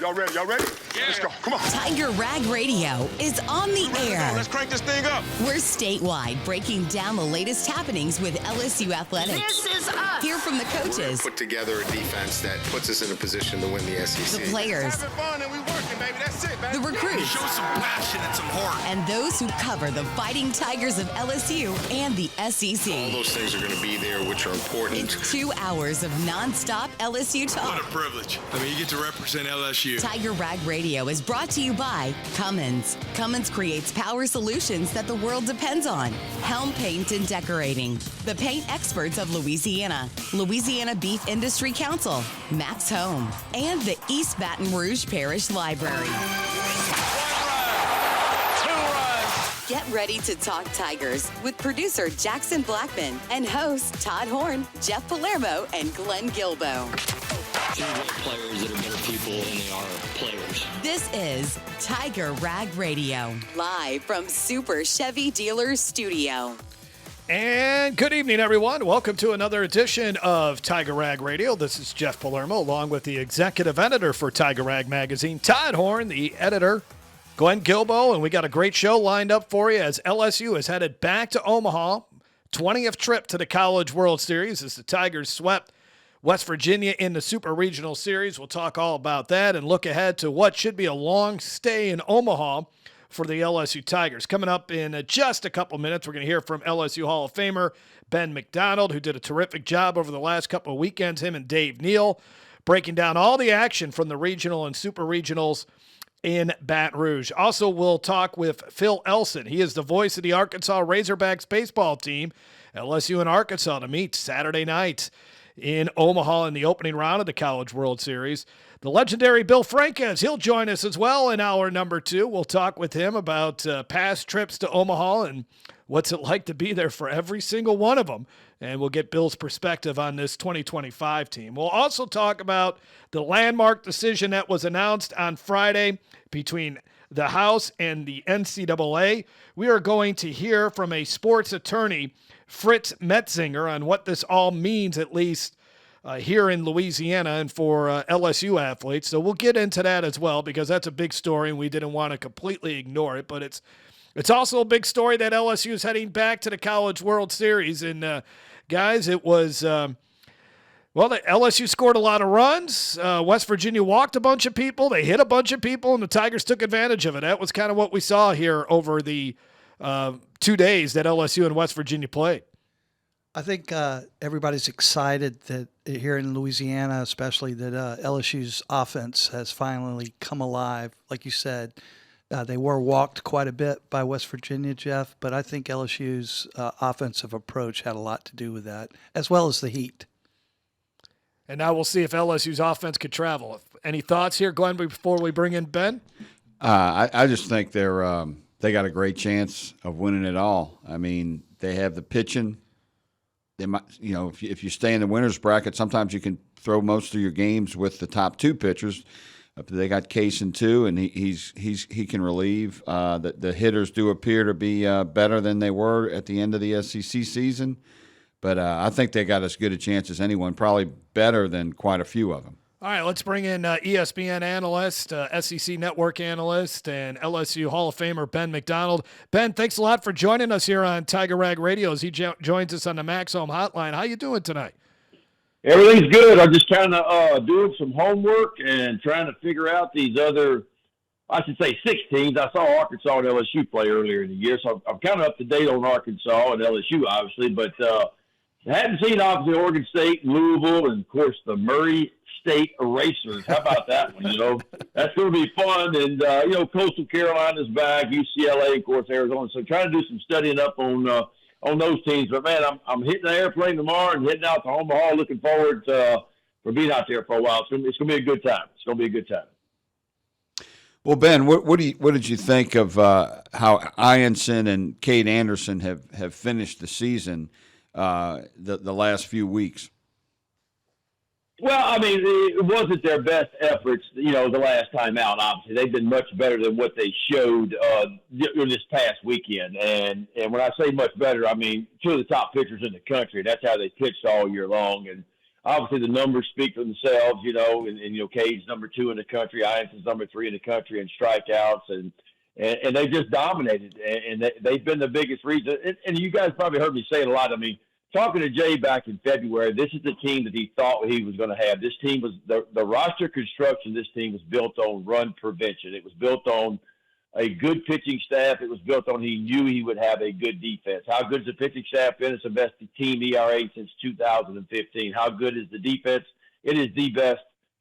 Y'all ready? Yeah. Let's go. Come on. Tiger Rag Radio is on the air. Let's crank this thing up. We're statewide, breaking down the latest happenings with LSU athletics. This is us. Hear from the coaches. We're put together a defense that puts us in a position to win the SEC. The players. Having fun and we working, baby. That's it, baby. The recruits. Show some passion and some heart. And those who cover the Fighting Tigers of LSU and the SEC. All those things are going to be there, which are important. It's 2 hours of nonstop LSU talk. What a privilege. I mean, you get to represent LSU. Tiger Rag Radio is brought to you by Cummins. Cummins creates power solutions that the world depends on. Helm Paint and Decorating. The paint experts of Louisiana. Louisiana Beef Industry Council. Max Home. And the East Baton Rouge Parish Library. Get ready to talk Tigers with producer Jackson Blackman and hosts Todd Horne, Jeff Palermo, and Glenn Guilbeau. They're players that are better people than they are players. This is Tiger Rag Radio, live from Super Chevy Dealers Studio. And good evening, everyone. Welcome to another edition of Tiger Rag Radio. This is Jeff Palermo, along with the executive editor for Tiger Rag Magazine, Todd Horne, the editor, Glenn Guilbeau, and we got a great show lined up for you as LSU is headed back to Omaha, 20th trip to the College World Series as the Tigers swept West Virginia in the Super Regional Series. We'll talk all about that and look ahead to what should be a long stay in Omaha for the LSU Tigers. Coming up in just a couple minutes, we're going to hear from LSU Hall of Famer Ben McDonald, who did a terrific job over the last couple of weekends, him and Dave Neal, breaking down all the action from the regional and Super Regionals in Baton Rouge. Also, we'll talk with Phil Elson. He is the voice of the Arkansas Razorbacks baseball team. LSU and Arkansas to meet Saturday night in Omaha in the opening round of the College World Series. The legendary Bill Franques, he'll join us as well in hour number 2. We'll talk with him about past trips to Omaha and what's it like to be there for every single one of them. And we'll get Bill's perspective on this 2025 team. We'll also talk about the landmark decision that was announced on Friday between the House and the NCAA. We are going to hear from a sports attorney, Fritz Metzinger, on what this all means, at least here in Louisiana and for LSU athletes. So we'll get into that as well because that's a big story and we didn't want to completely ignore it. But it's also a big story that LSU is heading back to the College World Series. And, guys, it was the LSU scored a lot of runs. West Virginia walked a bunch of people. They hit a bunch of people, and the Tigers took advantage of it. That was kind of what we saw here over the 2 days that LSU and West Virginia played. I think everybody's excited that here in Louisiana, especially that LSU's offense has finally come alive. Like you said, they were walked quite a bit by West Virginia, Jeff, but I think LSU's offensive approach had a lot to do with that, as well as the heat. And now we'll see if LSU's offense could travel. Any thoughts here, Glenn, before we bring in Ben? I just think they got a great chance of winning it all. I mean, they have the pitching. They might, if you stay in the winners bracket, sometimes you can throw most of your games with the top 2 pitchers. They got Kaysen too, and he can relieve. The hitters do appear to be better than they were at the end of the SEC season, but I think they got as good a chance as anyone, probably better than quite a few of them. All right, let's bring in ESPN analyst, SEC Network analyst, and LSU Hall of Famer Ben McDonald. Ben, thanks a lot for joining us here on Tiger Rag Radio as he joins us on the Max Home Hotline. How you doing tonight? Everything's good. I'm just kind of doing some homework and trying to figure out these other, I should say 6 teams. I saw Arkansas and LSU play earlier in the year, so I'm kind of up to date on Arkansas and LSU, obviously, but I hadn't seen, obviously, Oregon State, Louisville, and, of course, the Murray State Erasers. How about that one? That's going to be fun. And, Coastal Carolina's back, UCLA, of course, Arizona. So trying to do some studying up on those teams. But, man, I'm hitting the airplane tomorrow and heading out to Omaha. Looking forward for being out there for a while. It's going to be a good time. It's going to be a good time. Well, Ben, what did you think of how Ianson and Cade Anderson have finished the season the last few weeks? Well, I mean, it wasn't their best efforts, the last time out, obviously. They've been much better than what they showed this past weekend. And when I say much better, I mean 2 of the top pitchers in the country. That's how they pitched all year long. And obviously the numbers speak for themselves, and Cade's number 2 in the country, Ionson's number 3 in the country in strikeouts, and they just dominated, and they've been the biggest reason. And you guys probably heard me say it a lot. I mean, talking to Jay back in February, this is the team that he thought he was going to have. This team was the roster construction. This team was built on run prevention. It was built on a good pitching staff. It was built on he knew he would have a good defense. How good has the pitching staff been? It's the best team ERA since 2015. How good is the defense? It is the best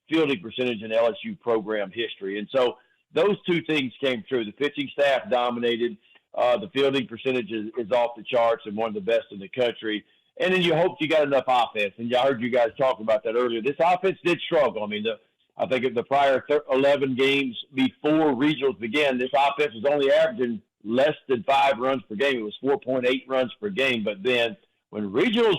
fielding percentage in LSU program history. And so those two things came true. The pitching staff dominated. The fielding percentage is off the charts and one of the best in the country. And then you hoped you got enough offense. And I heard you guys talking about that earlier. This offense did struggle. I mean, I think in the prior 11 games before regionals began, this offense was only averaging less than 5 runs per game. It was 4.8 runs per game. But then when regionals,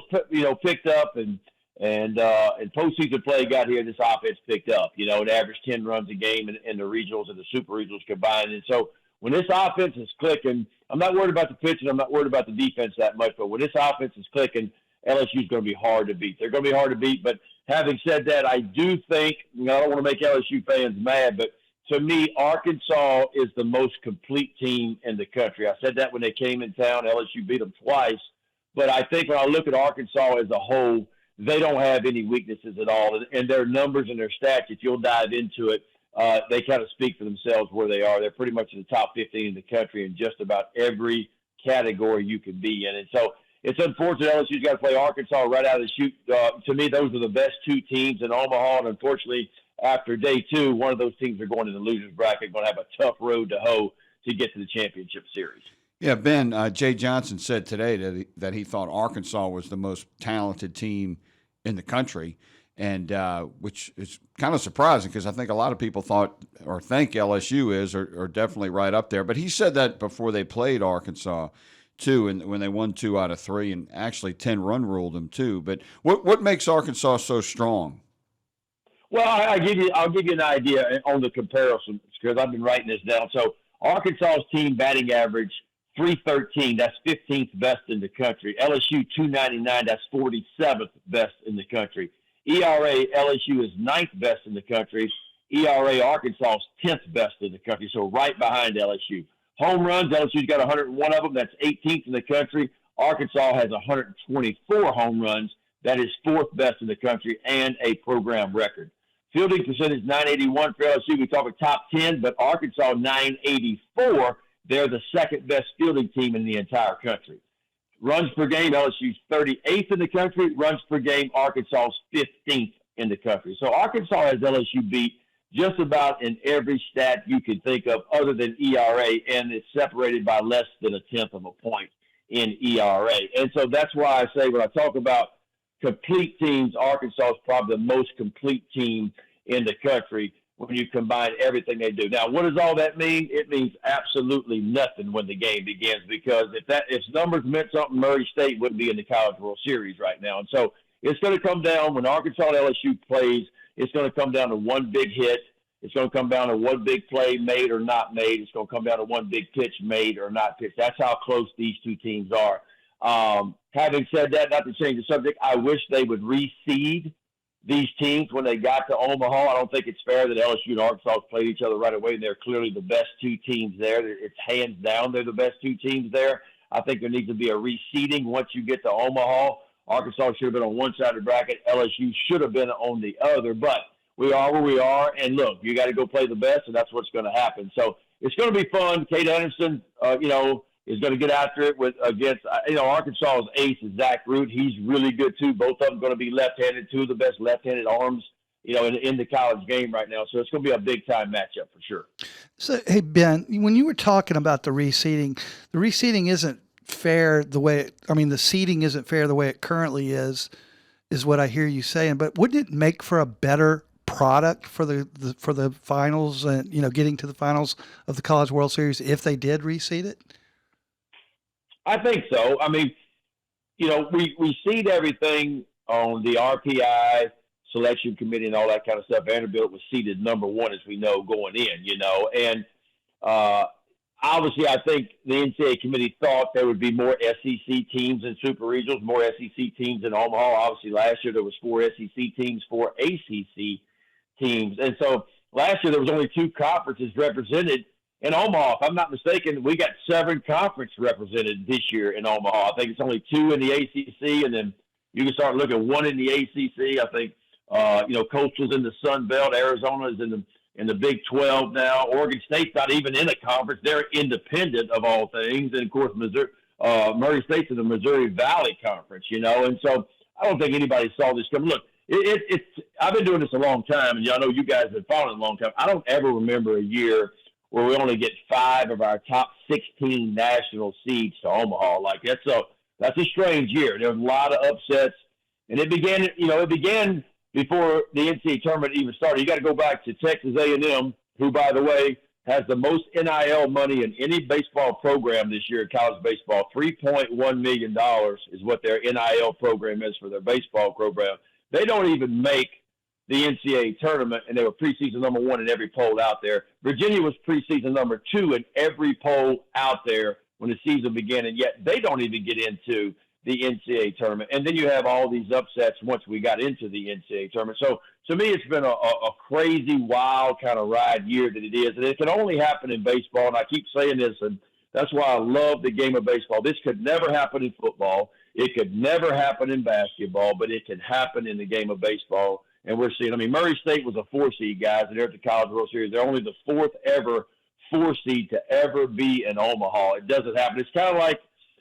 picked up and postseason play got here, this offense picked up. It averaged 10 runs a game in the regionals and the super regionals combined. And so when this offense is clicking, I'm not worried about the pitching. I'm not worried about the defense that much. But when this offense is clicking, LSU is going to be hard to beat. They're going to be hard to beat. But having said that, I do think, I don't want to make LSU fans mad, but to me, Arkansas is the most complete team in the country. I said that when they came in town. LSU beat them twice. But I think when I look at Arkansas as a whole, they don't have any weaknesses at all. And their numbers and their stats, if you'll dive into it, they kind of speak for themselves where they are. They're pretty much in the top 15 in the country in just about every category you can be in. And so it's unfortunate LSU's got to play Arkansas right out of the chute. To me, those are the best 2 teams in Omaha. And unfortunately, after day 2, one of those teams are going to the losers bracket, going to have a tough road to hoe to get to the championship series. Yeah, Ben, Jay Johnson said today that he thought Arkansas was the most talented team in the country, and which is kind of surprising because I think a lot of people thought or think LSU is or definitely right up there. But he said that before they played Arkansas, too, and when they won 2 out of 3 and actually 10-run ruled them, too. But what makes Arkansas so strong? Well, I'll give you an idea on the comparison because I've been writing this down. So Arkansas's team batting average, 313, that's 15th best in the country. LSU 299, that's 47th best in the country. ERA, LSU is 9th best in the country. ERA, Arkansas is 10th best in the country, so right behind LSU. Home runs, LSU's got 101 of them, that's 18th in the country. Arkansas has 124 home runs, that is 4th best in the country and a program record. Fielding percentage, 981 for LSU. We talk a top 10, but Arkansas, 984. They're the second best fielding team in the entire country. Runs per game, LSU's 38th in the country. Runs per game, Arkansas's 15th in the country. So Arkansas has LSU beat just about in every stat you can think of other than ERA, and it's separated by less than 1/10 of a point in ERA. And so that's why I say when I talk about complete teams, Arkansas is probably the most complete team in the country when you combine everything they do. Now, what does all that mean? It means absolutely nothing when the game begins because if numbers meant something, Murray State wouldn't be in the College World Series right now. And so it's going to come down when Arkansas and LSU plays. It's going to come down to one big hit. It's going to come down to one big play made or not made. It's going to come down to one big pitch made or not pitched. That's how close these two teams are. Having said that, not to change the subject, I wish they would reseed these teams when they got to Omaha. I don't think it's fair that LSU and Arkansas played each other right away, and they're clearly the best 2 teams there. It's hands down they're the best 2 teams there. I think there needs to be a reseeding once you get to Omaha. Arkansas should have been on one side of the bracket. LSU should have been on the other. But we are where we are, and look, you got to go play the best, and that's what's going to happen. So it's going to be fun. Cade Anderson, is going to get after it against Arkansas's ace is Zach Root. He's really good too. Both of them going to be left-handed, 2 of the best left-handed arms, in the college game right now. So it's going to be a big-time matchup for sure. So, hey, Ben, when you were talking about the reseeding isn't fair the seeding isn't fair the way it currently is what I hear you saying. But wouldn't it make for a better product for the finals and, getting to the finals of the College World Series if they did reseed it? I think so. I mean, we seed everything on the RPI selection committee and all that kind of stuff. Vanderbilt was seeded number 1, as we know, going in, and obviously, I think the NCAA committee thought there would be more SEC teams in Super Regionals, more SEC teams in Omaha. Obviously, last year there was 4 SEC teams, 4 ACC teams. And so last year there was only 2 conferences represented in Omaha. If I'm not mistaken, we got 7 conferences represented this year in Omaha. I think it's only 2 in the ACC, and then you can start looking at 1 in the ACC. I think, Coastal's in the Sun Belt. Arizona is in the Big 12 now. Oregon State's not even in a conference. They're independent of all things. And, of course, Murray State's in the Missouri Valley Conference, And so I don't think anybody saw this coming. Look, I've been doing this a long time, and I know you guys have been following it a long time. I don't ever remember a year where we only get 5 of our top 16 national seeds to Omaha. Like, that's a strange year. There was a lot of upsets. And it began before the NCAA tournament even started. You got to go back to Texas A&M, who, by the way, has the most NIL money in any baseball program this year in college baseball. $3.1 million is what their NIL program is for their baseball program. They don't even make the NCAA tournament, and they were preseason number 1 in every poll out there. Virginia was preseason number 2 in every poll out there when the season began, and yet they don't even get into the NCAA tournament. And then you have all these upsets once we got into the NCAA tournament. So to me, it's been a crazy, wild kind of ride year that it is. And it can only happen in baseball. And I keep saying this, and that's why I love the game of baseball. This could never happen in football. It could never happen in basketball, but it can happen in the game of baseball. And we're seeing, Murray State was a 4-seed, guys, and they're at the College World Series. They're only the 4th ever 4-seed to ever be in Omaha. It doesn't happen. It's kind of like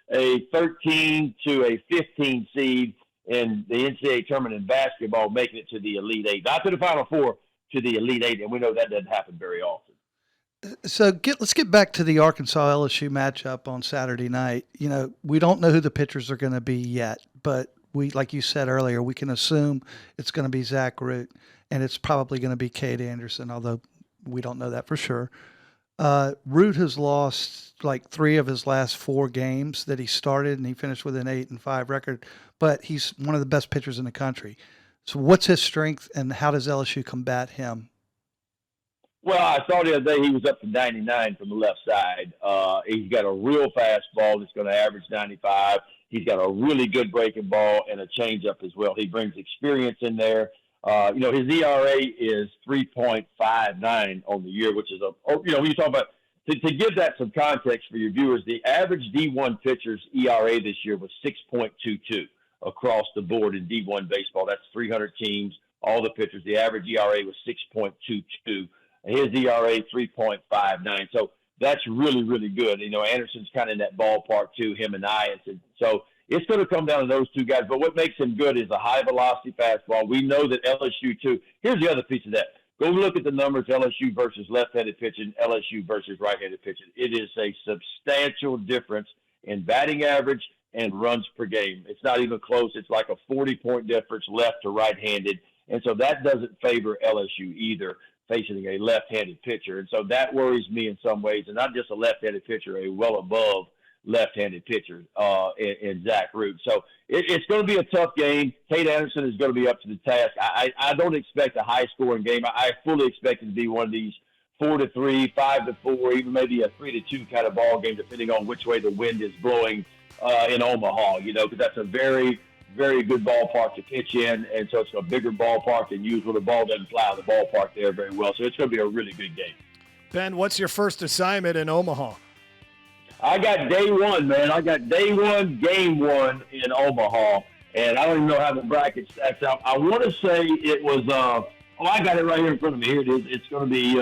a 13 to a 15 seed in the NCAA tournament in basketball, making it to the Elite 8. Not to the Final Four, to the Elite 8, and we know that doesn't happen very often. So let's get back to the Arkansas-LSU matchup on Saturday night. We don't know who the pitchers are going to be yet, but we, like you said earlier, we can assume it's going to be Zach Root, and it's probably going to be Cade Anderson, although we don't know that for sure. Root has lost like 3 of his last 4 games that he started, and he finished with an 8-5 record, but he's one of the best pitchers in the country. So what's his strength, and how does LSU combat him? Well, I saw the other day he was up to 99 from the left side. He's got a real fastball that's going to average 95. He's got a really good breaking ball and a changeup as well. He brings experience in there. His ERA is 3.59 on the year, which is when you talk about, to give that some context for your viewers, the average D1 pitcher's ERA this year was 6.22 across the board in D1 baseball. That's 300 teams, all the pitchers. The average ERA was 6.22. His ERA 3.59. So that's really, really good. Anderson's kind of in that ballpark too, him and Ianson. So it's going to come down to those 2 guys. But what makes him good is a high-velocity fastball. We know that LSU, too. Here's the other piece of that. Go look at the numbers, LSU versus left-handed pitching, LSU versus right-handed pitching. It is a substantial difference in batting average and runs per game. It's not even close. It's like a 40-point difference left to right-handed. And so that doesn't favor LSU either, facing a left-handed pitcher. And so that worries me in some ways, and not just a left-handed pitcher, a well above left-handed pitcher in Zach Root. So it's going to be a tough game. Cade Anderson is going to be up to the task. I don't expect a high-scoring game. I fully expect it to be one of these 4-3, 5-4, even maybe a 3-2 kind of ball game, depending on which way the wind is blowing in Omaha, because that's a very, very good ballpark to pitch in, and so it's a bigger ballpark than usual. The ball doesn't fly out of the ballpark there very well, so it's going to be a really good game. Ben, what's your first assignment in Omaha? I got day 1, man. I got day 1, game 1 in Omaha, and I don't even know how the bracket stacks out. I want to say it was, I got it right here in front of me. Here it is. It's going to be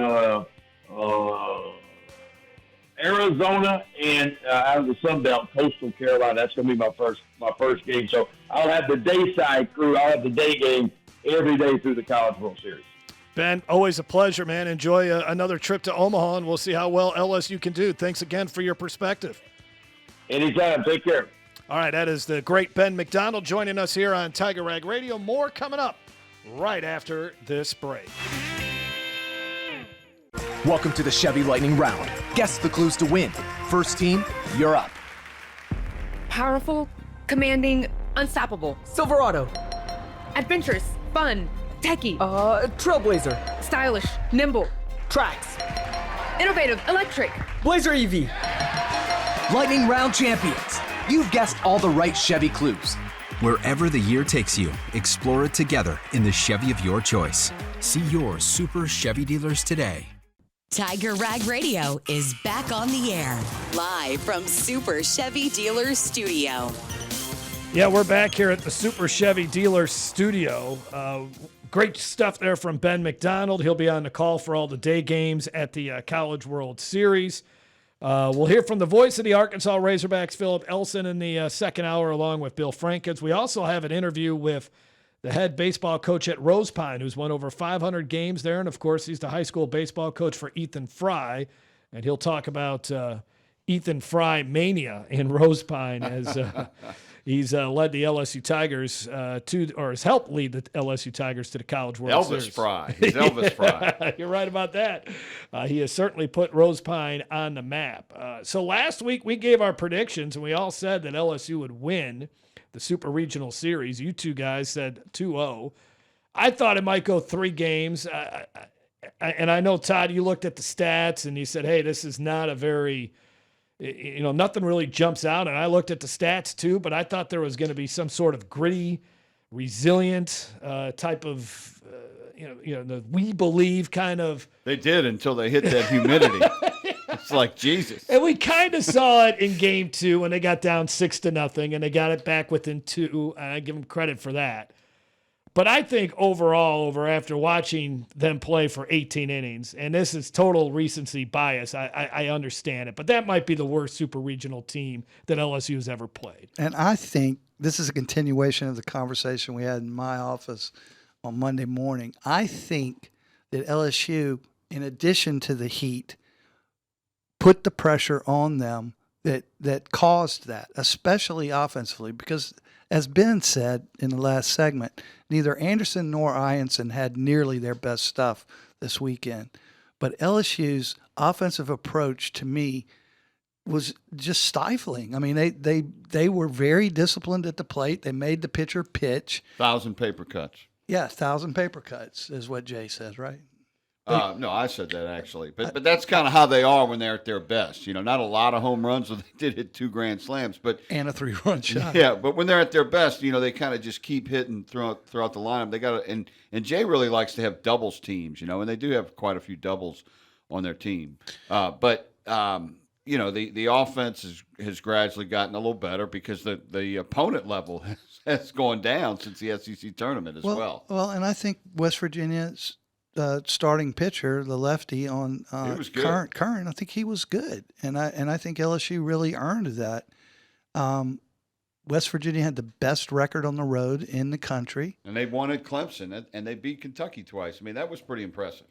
Arizona and out of the Sun Belt, Coastal Carolina. That's going to be my first game. So I'll have the day side crew. I'll have the day game every day through the College World Series. Ben, always a pleasure, man. Enjoy another trip to Omaha, and we'll see how well LSU can do. Thanks again for your perspective. Anytime. Take care. All right, that is the great Ben McDonald joining us here on Tiger Rag Radio. More coming up right after this break. Welcome to the Chevy Lightning Round. Guess the clues to win. First team, you're up. Powerful, commanding, unstoppable. Silverado. Adventurous, fun, techie. Trailblazer. Stylish, nimble. Tracks. Innovative. Electric. Blazer EV. Lightning Round champions. You've guessed all the right Chevy clues. Wherever the year takes you, explore it together in the Chevy of your choice. See your Super Chevy dealers today. Tiger Rag Radio is back on the air, live from Super Chevy Dealers Studio. Yeah, we're back here at the Super Chevy Dealers Studio. Great stuff there from Ben McDonald. He'll be on the call for all the day games at the College World Series. We'll hear from the voice of the Arkansas Razorbacks, Philip Elson, in the second hour, along with Bill Franques. We also have an interview with the head baseball coach at Rosepine, who's won over 500 games there. And, of course, he's the high school baseball coach for Ethan Frey. And he'll talk about Ethan Frey mania in Rosepine as he's led the LSU Tigers has helped lead the LSU Tigers to the College World Series. Elvis Frey. He's Elvis Frey. You're right about that. He has certainly put Rosepine on the map. So last week we gave our predictions, and we all said that LSU would win the Super Regional Series. You two guys said 2-0. I thought it might go 3 games. And I know, Todd, you looked at the stats, and you said, hey, this is not a very – nothing really jumps out. And I looked at the stats too, but I thought there was going to be some sort of gritty, resilient type of, the we believe kind of. They did until they hit that humidity. It's like Jesus. And we kind of saw it in game 2 when they got down 6-0, and they got it back within 2. And I give them credit for that. But I think overall, after watching them play for 18 innings, and this is total recency bias, I understand it, but that might be the worst super regional team that LSU has ever played. And I think this is a continuation of the conversation we had in my office on Monday morning. I think that LSU, in addition to the heat, put the pressure on them that caused that, especially offensively, because as Ben said in the last segment, neither Anderson nor Ianson had nearly their best stuff this weekend. But LSU's offensive approach, to me, was just stifling. I mean, they were very disciplined at the plate. They made the pitcher pitch. 1,000 paper cuts. Yeah, 1,000 paper cuts is what Jay says, right? No, I said that actually. But that's kind of how they are when they're at their best. Not a lot of home runs, so they did hit 2 grand slams. And a 3-run shot. Yeah, but when they're at their best, they kind of just keep hitting throughout the lineup. They got and Jay really likes to have doubles teams, and they do have quite a few doubles on their team. But the offense has gradually gotten a little better because the opponent level has gone down since the SEC tournament as well. Well, and I think West Virginia's starting pitcher, the lefty on Curran, I think he was good, and I think LSU really earned that. West Virginia had the best record on the road in the country, and they won at Clemson, and they beat Kentucky twice. I mean, that was pretty impressive.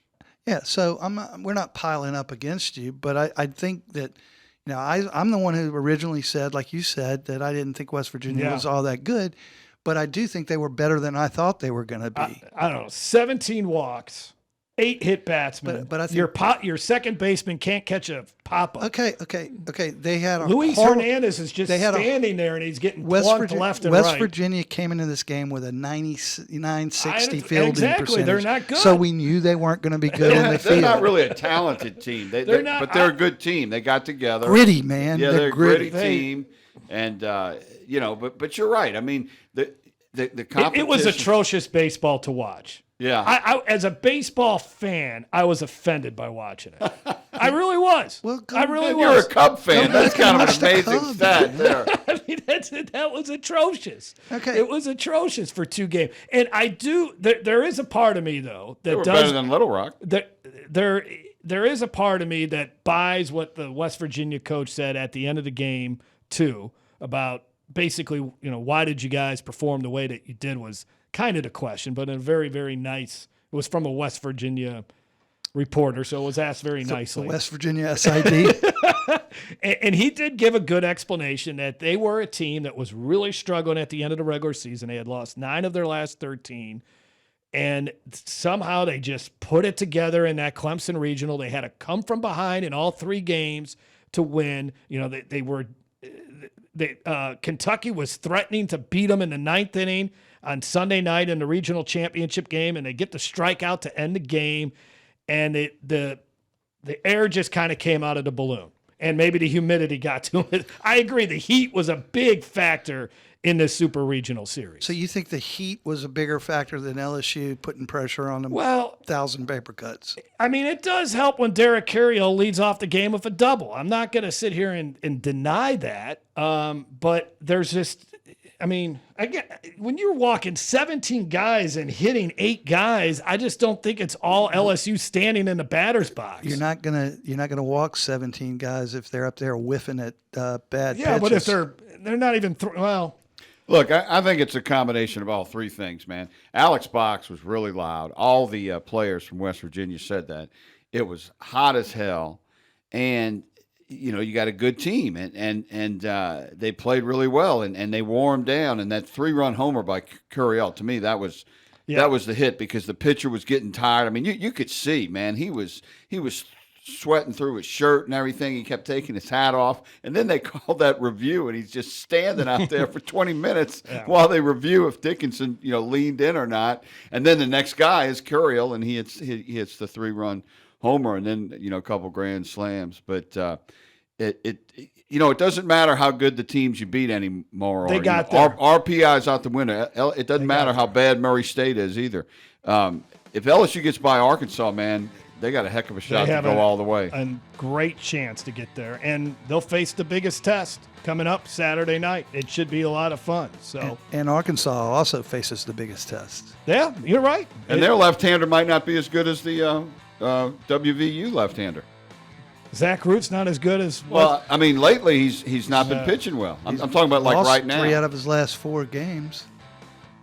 Yeah, so we're not piling up against you, but I think that I'm the one who originally said, like you said, that I didn't think West Virginia was all that good, but I do think they were better than I thought they were going to be. I don't know, 17 walks. 8 hit batsmen. But I think your second baseman can't catch a pop-up. Okay. They had Luis Hernandez is just standing there, and he's getting plunked left and right. West Virginia came into this game with a 99-60 fielding percentage. They're not good. So we knew they weren't going to be good in the field. They're not really a talented team. They're a good team. They got together. Gritty, man. Yeah, they're a gritty team. And, but you're right. I mean, the competition. It was atrocious baseball to watch. Yeah. I as a baseball fan, I was offended by watching it. I really was. I really was. You're a Cub fan. That's kind of an amazing stat there. I mean, that was atrocious. Okay. It was atrocious for 2 games. And I do there is a part of me though that does better than Little Rock. There is a part of me that buys what the West Virginia coach said at the end of the game too about basically, why did you guys perform the way that you did was kind of the question, but in a very, very nice. It was from a West Virginia reporter, so it was asked very nicely. West Virginia SID. and he did give a good explanation that they were a team that was really struggling at the end of the regular season. They had lost 9 of their last 13, and somehow they just put it together in that Clemson regional. They had to come from behind in all 3 games to win. Kentucky was threatening to beat them in the 9th inning on Sunday night in the regional championship game, and they get the strikeout to end the game. And the the air just kind of came out of the balloon, and maybe the humidity got to it. I agree. The heat was a big factor in this super regional series. So you think the heat was a bigger factor than LSU putting pressure on them? Well, 1,000 paper cuts. I mean, it does help when Derek Carriel leads off the game with a double. I'm not going to sit here and deny that. But there's just, I mean, when you're walking 17 guys and hitting 8 guys, I just don't think it's all LSU standing in the batter's box. You're not gonna walk 17 guys if they're up there whiffing at bad Yeah, pitches. but if they're not even well. Look, I think it's a combination of all three things, man. Alex Box was really loud. All the players from West Virginia said that. It was hot as hell, and you got a good team, and they played really well, and they wore them down. And that 3-run homer by Curiel, to me, that was the hit because the pitcher was getting tired. I mean, you could see, man, he was sweating through his shirt and everything. He kept taking his hat off, and then they called that review, and he's just standing out there for 20 minutes while they review if Dickinson leaned in or not. And then the next guy is Curiel, and he hits the 3-run homer, and then a couple grand slams. But it doesn't matter how good the teams you beat anymore. They got there. RPI's out the window. It doesn't matter how bad Murray State is either. If LSU gets by Arkansas, man, they got a heck of a shot to go all the way. A great chance to get there, and they'll face the biggest test coming up Saturday night. It should be a lot of fun. So, and Arkansas also faces the biggest test. Yeah, you're right. And their left-hander might not be as good as the WVU left-hander. Zach Root's not as good as. Well, I mean, lately he's not been pitching well. I'm talking about like right now. 3 out of his last 4 games.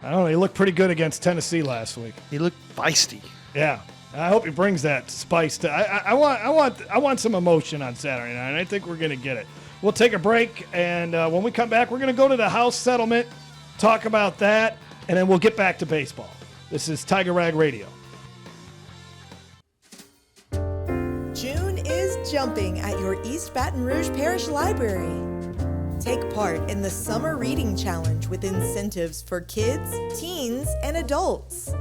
I don't know. He looked pretty good against Tennessee last week. He looked feisty. Yeah, I hope he brings that spice to. I want some emotion on Saturday night. And I think we're gonna get it. We'll take a break, and when we come back, we're gonna go to the House settlement, talk about that, and then we'll get back to baseball. This is Tiger Rag Radio. June is jumping at your East Baton Rouge Parish Library. Take part in the Summer Reading Challenge with incentives for kids, teens, and adults.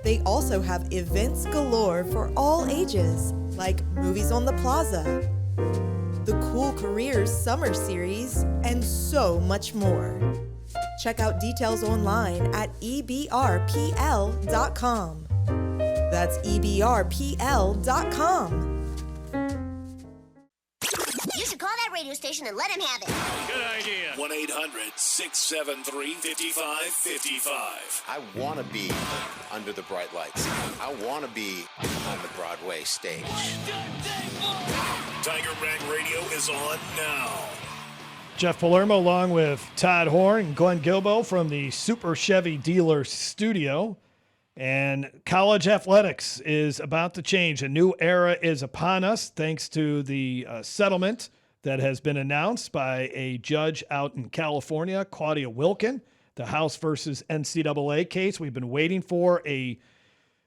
They also have events galore for all ages, like Movies on the Plaza, the Cool Careers Summer Series, and so much more. Check out details online at ebrpl.com. That's ebrpl.com. You should call that radio station and let him have it. Good idea. 1-800-673-5555. I want to be under the bright lights. I want to be on the Broadway stage. Tiger Rag Radio is on now. Jeff Palermo along with Todd Horne and Glenn Guilbeau from the Super Chevy Dealer Studio. And college athletics is about to change. A new era is upon us thanks to the settlement that has been announced by a judge out in California, Claudia Wilkin, the House versus NCAA case. We've been waiting for a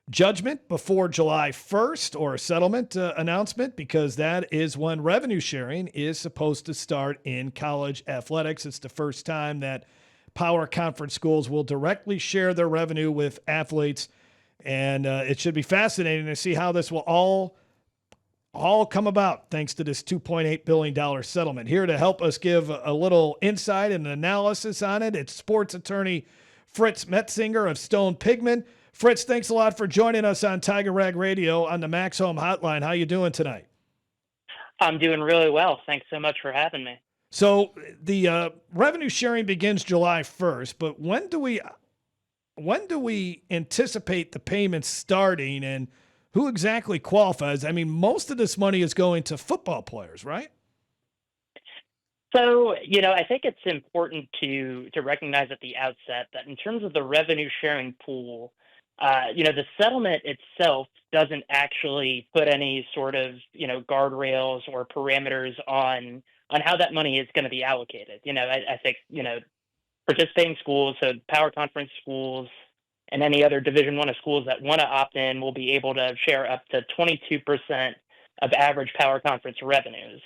judgment before July 1st or a settlement announcement because that is when revenue sharing is supposed to start in college athletics. It's the first time that power conference schools will directly share their revenue with athletes. And it should be fascinating to see how this will all come about thanks to this $2.8 billion settlement. Here to help us give a little insight and analysis on it, it's sports attorney Fritz Metzinger of Stone Pigman. Fritz, thanks a lot for joining us on Tiger Rag Radio on the Max Home Hotline. How you doing tonight? I'm doing really well. Thanks so much for having me. So the revenue sharing begins July 1st, but when do we anticipate the payments starting, and who exactly qualifies? I mean, most of this money is going to football players, right? So, I think it's important to recognize at the outset that in terms of the revenue sharing pool, the settlement itself doesn't actually put any sort of, guardrails or parameters on how that money is going to be allocated. I think, participating schools, so power conference schools and any other Division I of schools that want to opt in will be able to share up to 22% of average power conference revenues.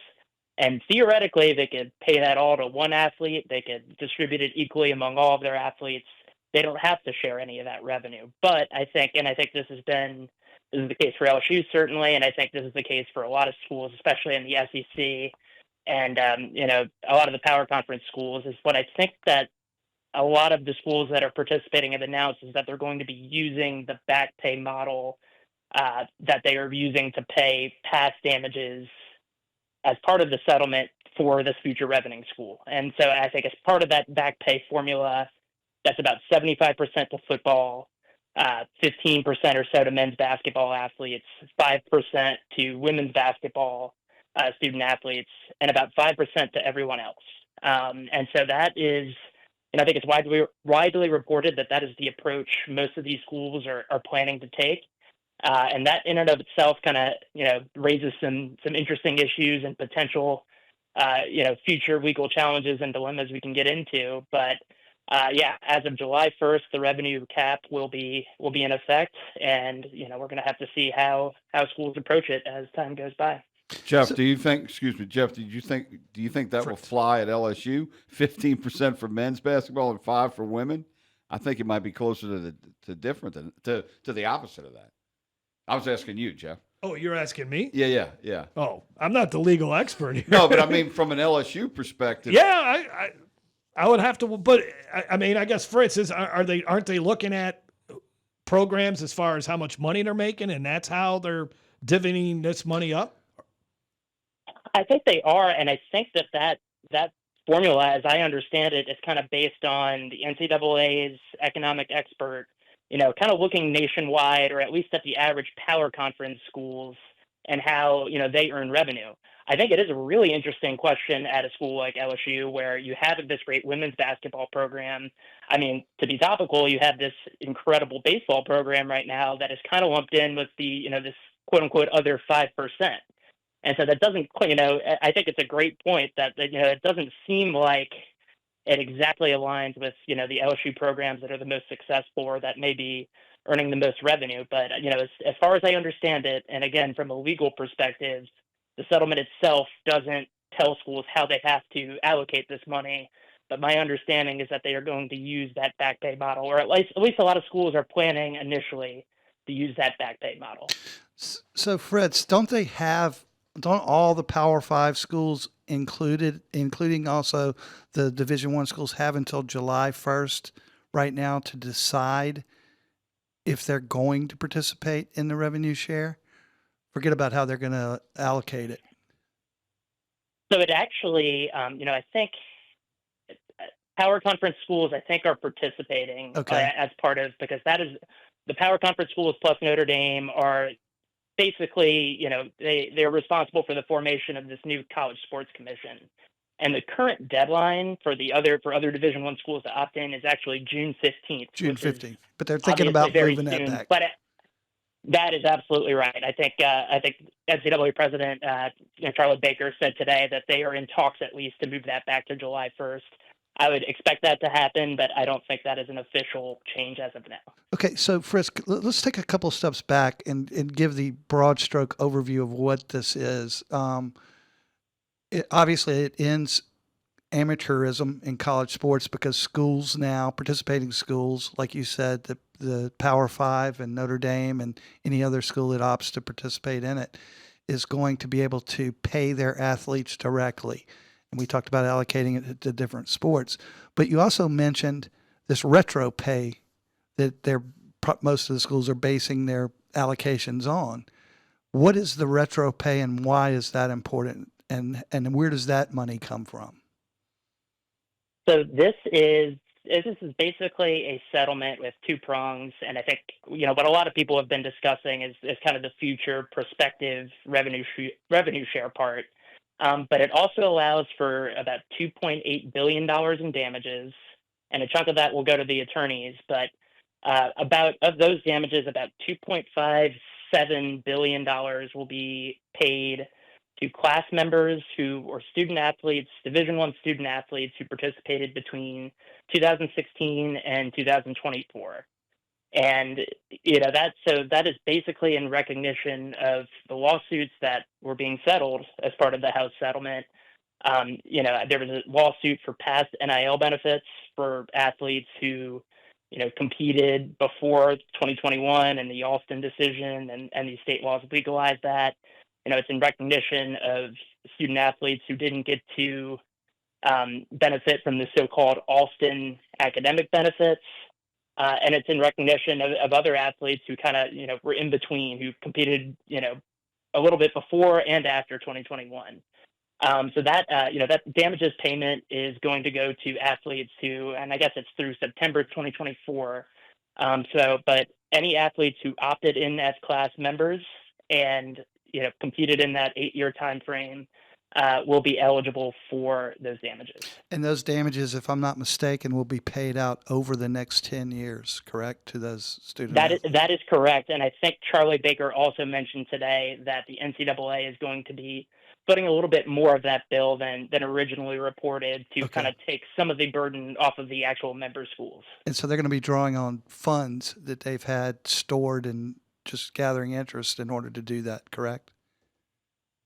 And theoretically, they could pay that all to one athlete. They could distribute it equally among all of their athletes. They don't have to share any of that revenue. But I think this has been This is the case for LSU, certainly, and I think this is the case for a lot of schools, especially in the SEC and, a lot of the power conference schools, is what I think that a lot of the schools that are participating have announced is that they're going to be using the back pay model that they are using to pay past damages as part of the settlement for this future revenuing school. And so I think as part of that back pay formula, that's about 75% to football, 15% or so to men's basketball athletes, 5% to women's basketball student athletes, and about 5% to everyone else. And so that is, I think it's widely reported that is the approach most of these schools are planning to take. And that in and of itself kind of, raises some interesting issues and potential, future legal challenges and dilemmas we can get into. But as of July 1st, the revenue cap will be in effect, and we're going to have to see how schools approach it as time goes by. Jeff, do you think that will fly at LSU? 15% for men's basketball and 5% for women? I think it might be closer to the opposite of that. I was asking you, Jeff. Oh, you're asking me? Yeah. Oh, I'm not the legal expert here. No, but I mean, from an LSU perspective. Yeah, I would have to, but I mean, I guess Fritz aren't they looking at programs as far as how much money they're making, and that's how they're divvying this money up? I think they are, and I think that formula, as I understand it, is kind of based on the NCAA's economic expert, kind of looking nationwide, or at least at the average power conference schools and how, they earn revenue. I think it is a really interesting question at a school like LSU, where you have this great women's basketball program. I mean, to be topical, you have this incredible baseball program right now that is kind of lumped in with the, this quote unquote other 5%. And so that doesn't, I think it's a great point that it doesn't seem like it exactly aligns with, the LSU programs that are the most successful or that may be earning the most revenue. But, as far as I understand it, and again, from a legal perspective, the settlement itself doesn't tell schools how they have to allocate this money. But my understanding is that they are going to use that back pay model, or at least a lot of schools are planning initially to use that back pay model. So, Fritz, don't all the Power 5 schools including also the Division I schools, have until July 1st right now to decide if they're going to participate in the revenue share? Forget about how they're going to allocate it. So it actually, I think power conference schools, are participating as part of, because that is the power conference schools plus Notre Dame are basically, they're responsible for the formation of this new college sports commission. And the current deadline for other Division I schools to opt in is actually June 15th. June 15th. But they're thinking about moving that back. But that is absolutely right. I think NCAA President Charlotte Baker said today that they are in talks at least to move that back to July 1st. I would expect that to happen, but I don't think that is an official change as of now. Okay, so Frisk, let's take a couple steps back and give the broad stroke overview of what this is. Obviously, it ends amateurism in college sports because schools now, participating schools, like you said, the Power 5 and Notre Dame and any other school that opts to participate in it, is going to be able to pay their athletes directly. And we talked about allocating it to different sports. But you also mentioned this retro pay that most of the schools are basing their allocations on. What is the retro pay and why is that important? And where does that money come from? So this is basically a settlement with two prongs. And I think, what a lot of people have been discussing is kind of the future prospective revenue share part. But it also allows for about $2.8 billion in damages, and a chunk of that will go to the attorneys. But of those damages, about $2.57 billion will be paid to class members or student athletes, Division I student athletes who participated between 2016 and 2024. And, that is basically in recognition of the lawsuits that were being settled as part of the House settlement. There was a lawsuit for past NIL benefits for athletes who competed before 2021 and the Alston decision and these state laws legalized that. It's in recognition of student athletes who didn't get to benefit from the so-called Alston academic benefits. And it's in recognition of other athletes who kind of, were in between, who competed, a little bit before and after 2021. So that, that damages payment is going to go to athletes who, and I guess it's through September 2024. But any athletes who opted in as class members and, competed in that 8-year time frame will be eligible for those damages. And those damages, if I'm not mistaken, will be paid out over the next 10 years, correct, to those students? That is correct. And I think Charlie Baker also mentioned today that the NCAA is going to be putting a little bit more of that bill than originally reported to kind of take some of the burden off of the actual member schools. And so they're going to be drawing on funds that they've had stored and just gathering interest in order to do that, correct?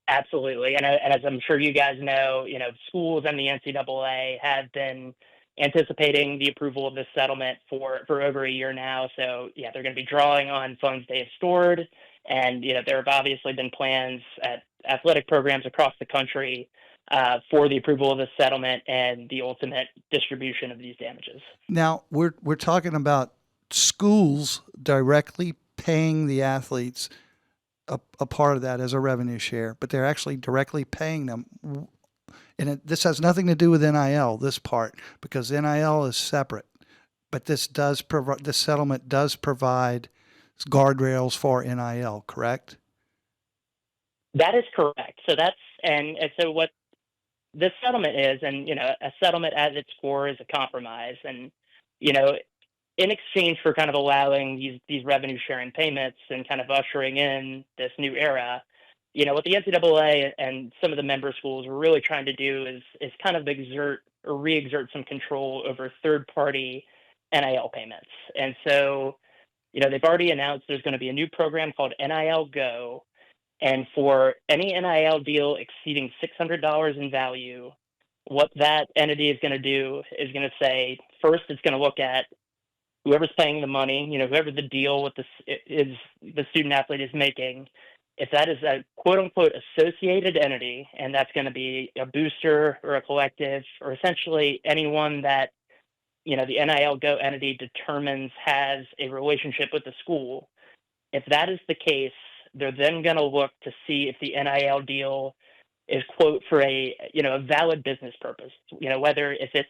Absolutely. And as I'm sure you guys know, schools and the NCAA have been anticipating the approval of this settlement for over a year now. So, yeah, they're going to be drawing on funds they have stored. And, there have obviously been plans at athletic programs across the country for the approval of this settlement and the ultimate distribution of these damages. Now, we're talking about schools directly paying the athletes a part of that as a revenue share, but they're actually directly paying them. And this has nothing to do with NIL, this part, because NIL is separate. But this settlement does provide guardrails for NIL, correct? That is correct. So so what this settlement is, and a settlement at its core is a compromise, and in exchange for kind of allowing these revenue sharing payments and kind of ushering in this new era, what the NCAA and some of the member schools are really trying to do is kind of re-exert some control over third-party NIL payments. And so, they've already announced there's going to be a new program called NIL Go, and for any NIL deal exceeding $600 in value, what that entity is going to do is going to say, first, it's going to look at whoever's paying the money, whoever the deal with the student athlete is making, if that is a quote unquote associated entity, and that's going to be a booster or a collective, or essentially anyone that, the NIL Go entity determines has a relationship with the school. If that is the case, they're then going to look to see if the NIL deal is quote for a valid business purpose, whether if it's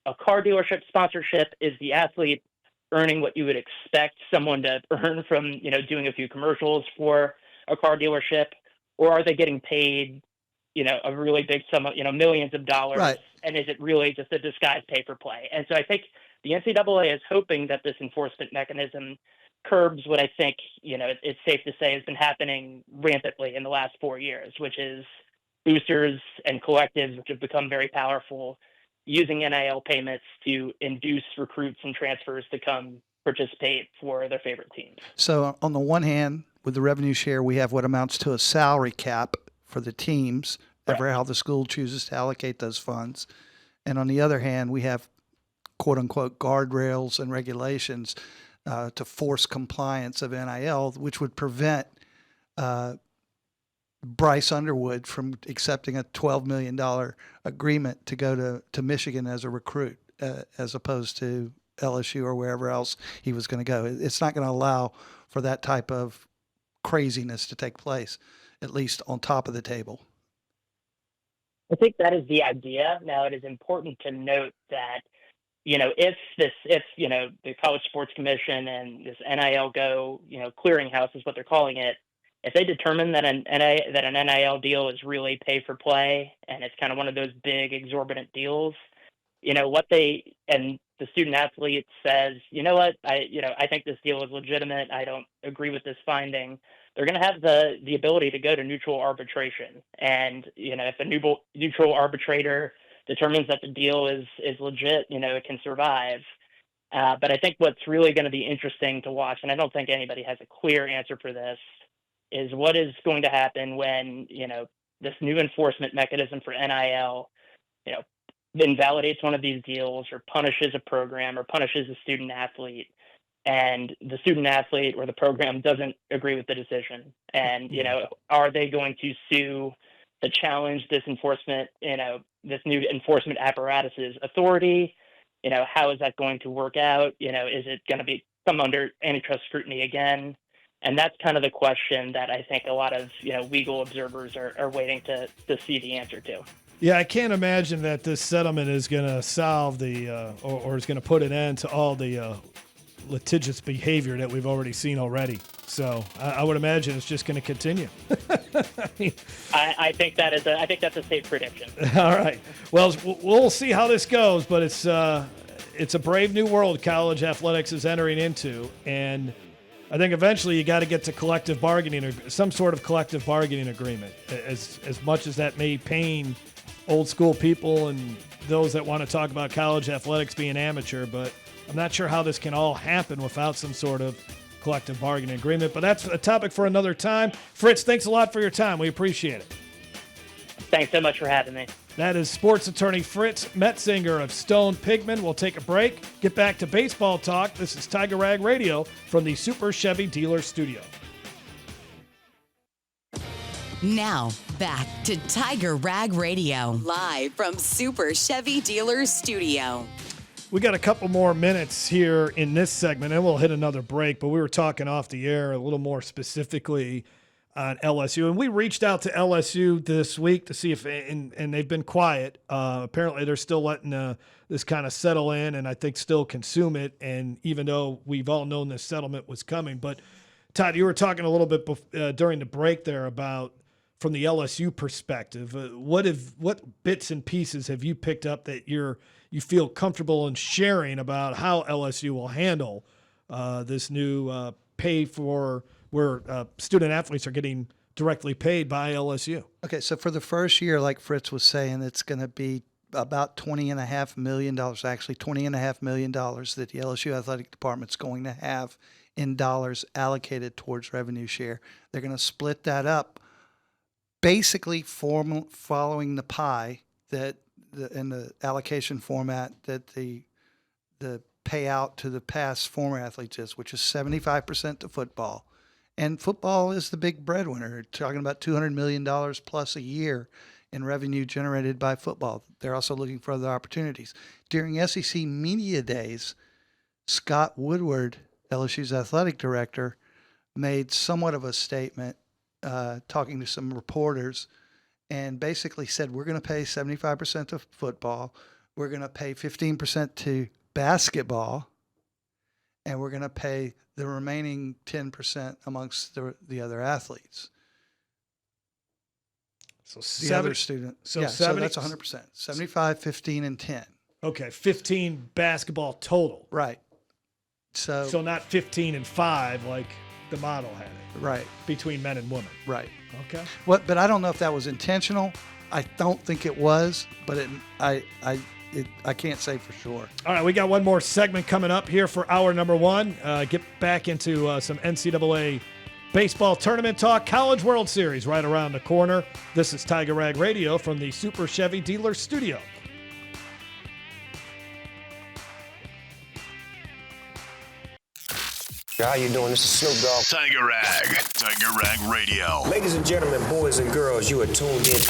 a car dealership sponsorship, is the athlete earning what you would expect someone to earn from, doing a few commercials for a car dealership, or are they getting paid, a really big sum of, millions of dollars? Right. And is it really just a disguised pay for play? And so I think the NCAA is hoping that this enforcement mechanism curbs what I think, it's safe to say has been happening rampantly in the last 4 years, which is boosters and collectives, which have become very powerful, using NIL payments to induce recruits and transfers to come participate for their favorite teams. So on the one hand, with the revenue share, we have what amounts to a salary cap for the teams, ever how the school chooses to allocate those funds. And on the other hand, we have quote unquote guardrails and regulations to force compliance of NIL, which would prevent Bryce Underwood from accepting a $12 million agreement to go to Michigan as a recruit, as opposed to LSU or wherever else he was going to go. It's not going to allow for that type of craziness to take place, at least on top of the table. I think that is the idea. Now, it is important to note that, if the College Sports Commission and this NIL Go, clearinghouse is what they're calling it, if they determine that an NIL deal is really pay for play and it's kind of one of those big exorbitant deals, and the student athlete says, I think this deal is legitimate. I don't agree with this finding. They're going to have the ability to go to neutral arbitration. And, if a neutral arbitrator determines that the deal is legit, it can survive. But I think what's really going to be interesting to watch, and I don't think anybody has a clear answer for this, is what is going to happen when, this new enforcement mechanism for NIL, invalidates one of these deals or punishes a program or punishes a student athlete, and the student athlete or the program doesn't agree with the decision, and are they going to sue to challenge this enforcement, this new enforcement apparatus's authority? How is that going to work out? Is it going to come under antitrust scrutiny again? And that's kind of the question that I think a lot of legal observers are waiting to see the answer to. Yeah, I can't imagine that this settlement is going to solve or is going to put an end to all the litigious behavior that we've already seen already. So I would imagine it's just going to continue. I think that's a safe prediction. All right. Well, we'll see how this goes, but it's a brave new world college athletics is entering into, and I think eventually you got to get to collective bargaining or some sort of collective bargaining agreement. As much as that may pain old school people and those that want to talk about college athletics being amateur, but I'm not sure how this can all happen without some sort of collective bargaining agreement. But that's a topic for another time. Fritz, thanks a lot for your time. We appreciate it. Thanks so much for having me. That is sports attorney Fritz Metzinger of Stone Pigman. We'll take a break, get back to baseball talk. This is Tiger Rag Radio from the Super Chevy Dealer Studio. Now, back to Tiger Rag Radio, live from Super Chevy Dealer Studio. We got a couple more minutes here in this segment, and we'll hit another break, but we were talking off the air a little more specifically on LSU, and we reached out to LSU this week to see if, and they've been quiet. Apparently, they're still letting this kind of settle in, and I think still consume it, and even though we've all known this settlement was coming. But, Todd, you were talking a little bit during the break there about, from the LSU perspective, what bits and pieces have you picked up that you feel comfortable in sharing about how LSU will handle this new pay for where student athletes are getting directly paid by LSU? Okay, so for the first year, like Fritz was saying, it's going to be about $20.5 million, actually $20.5 million that the LSU athletic department's going to have in dollars allocated towards revenue share. They're going to split that up, basically following the pie that in the allocation format that the payout to the past former athletes is, which is 75% to football. And football is the big breadwinner. We're talking about $200 million plus a year in revenue generated by football. They're also looking for other opportunities. During SEC Media Days, Scott Woodward, LSU's athletic director, made somewhat of a statement talking to some reporters and basically said, we're going to pay 75% to football, we're going to pay 15% to basketball, and we're going to pay the remaining 10% amongst the other athletes. So the other student. So 70, so that's 100%. 75, 15, and 10. Okay, 15 basketball total. Right. So not 15 and 5 like the model had it. Right. Between men and women. Right. Okay. But I don't know if that was intentional. I don't think it was, but I can't say for sure. All right, we got one more segment coming up here for hour number one. Get back into some NCAA baseball tournament talk. College World Series right around the corner. This is Tiger Rag Radio from the Super Chevy Dealer Studio. How you doing? This is Snoop Dogg. Tiger Rag Radio. Ladies and gentlemen, boys and girls, you are tuned in.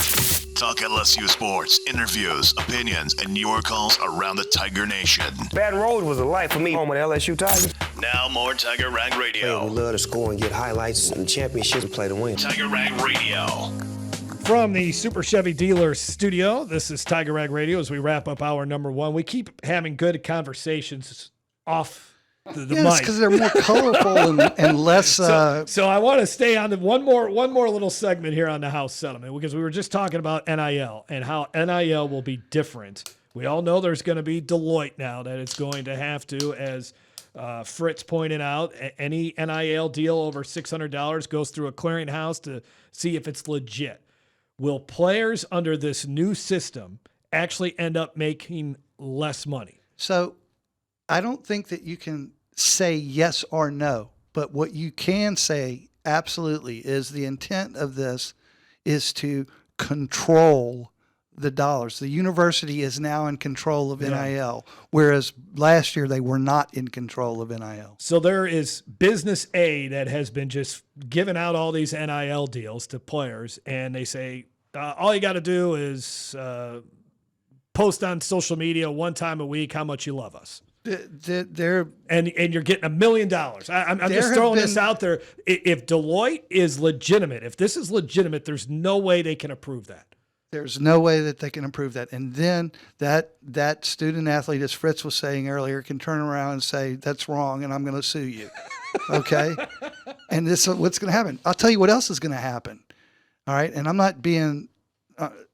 Talk LSU sports, interviews, opinions, and your calls around the Tiger Nation. Baton Rouge was a life for me. Home with LSU Tigers. Now more Tiger Rag Radio. We love to score and get highlights and championships and play to win. Tiger Rag Radio. From the Super Chevy Dealer Studio, this is Tiger Rag Radio as we wrap up hour number one. We keep having good conversations off the mic. Because they're more colorful and less. So I want to stay on the one more little segment here on the House settlement, because we were just talking about NIL and how NIL will be different. We all know there's going to be Deloitte now that it's going to have to, as Fritz pointed out, any NIL deal over $600 goes through a clearinghouse to see if it's legit. Will players under this new system actually end up making less money? So I don't think that you can say yes or no, but what you can say absolutely is the intent of this is to control the dollars. The university is now in control of NIL, whereas last year they were not in control of NIL. So there is business A that has been just giving out all these NIL deals to players, and they say all you got to do is post on social media one time a week how much you love us. And you're getting $1 million. I'm just throwing this out there. If Deloitte is legitimate, if this is legitimate, there's no way they can approve that. There's no way that they can approve that. And then that student athlete, as Fritz was saying earlier, can turn around and say, that's wrong, and I'm going to sue you. Okay? And this is what's going to happen. I'll tell you what else is going to happen. All right? And I'm not being,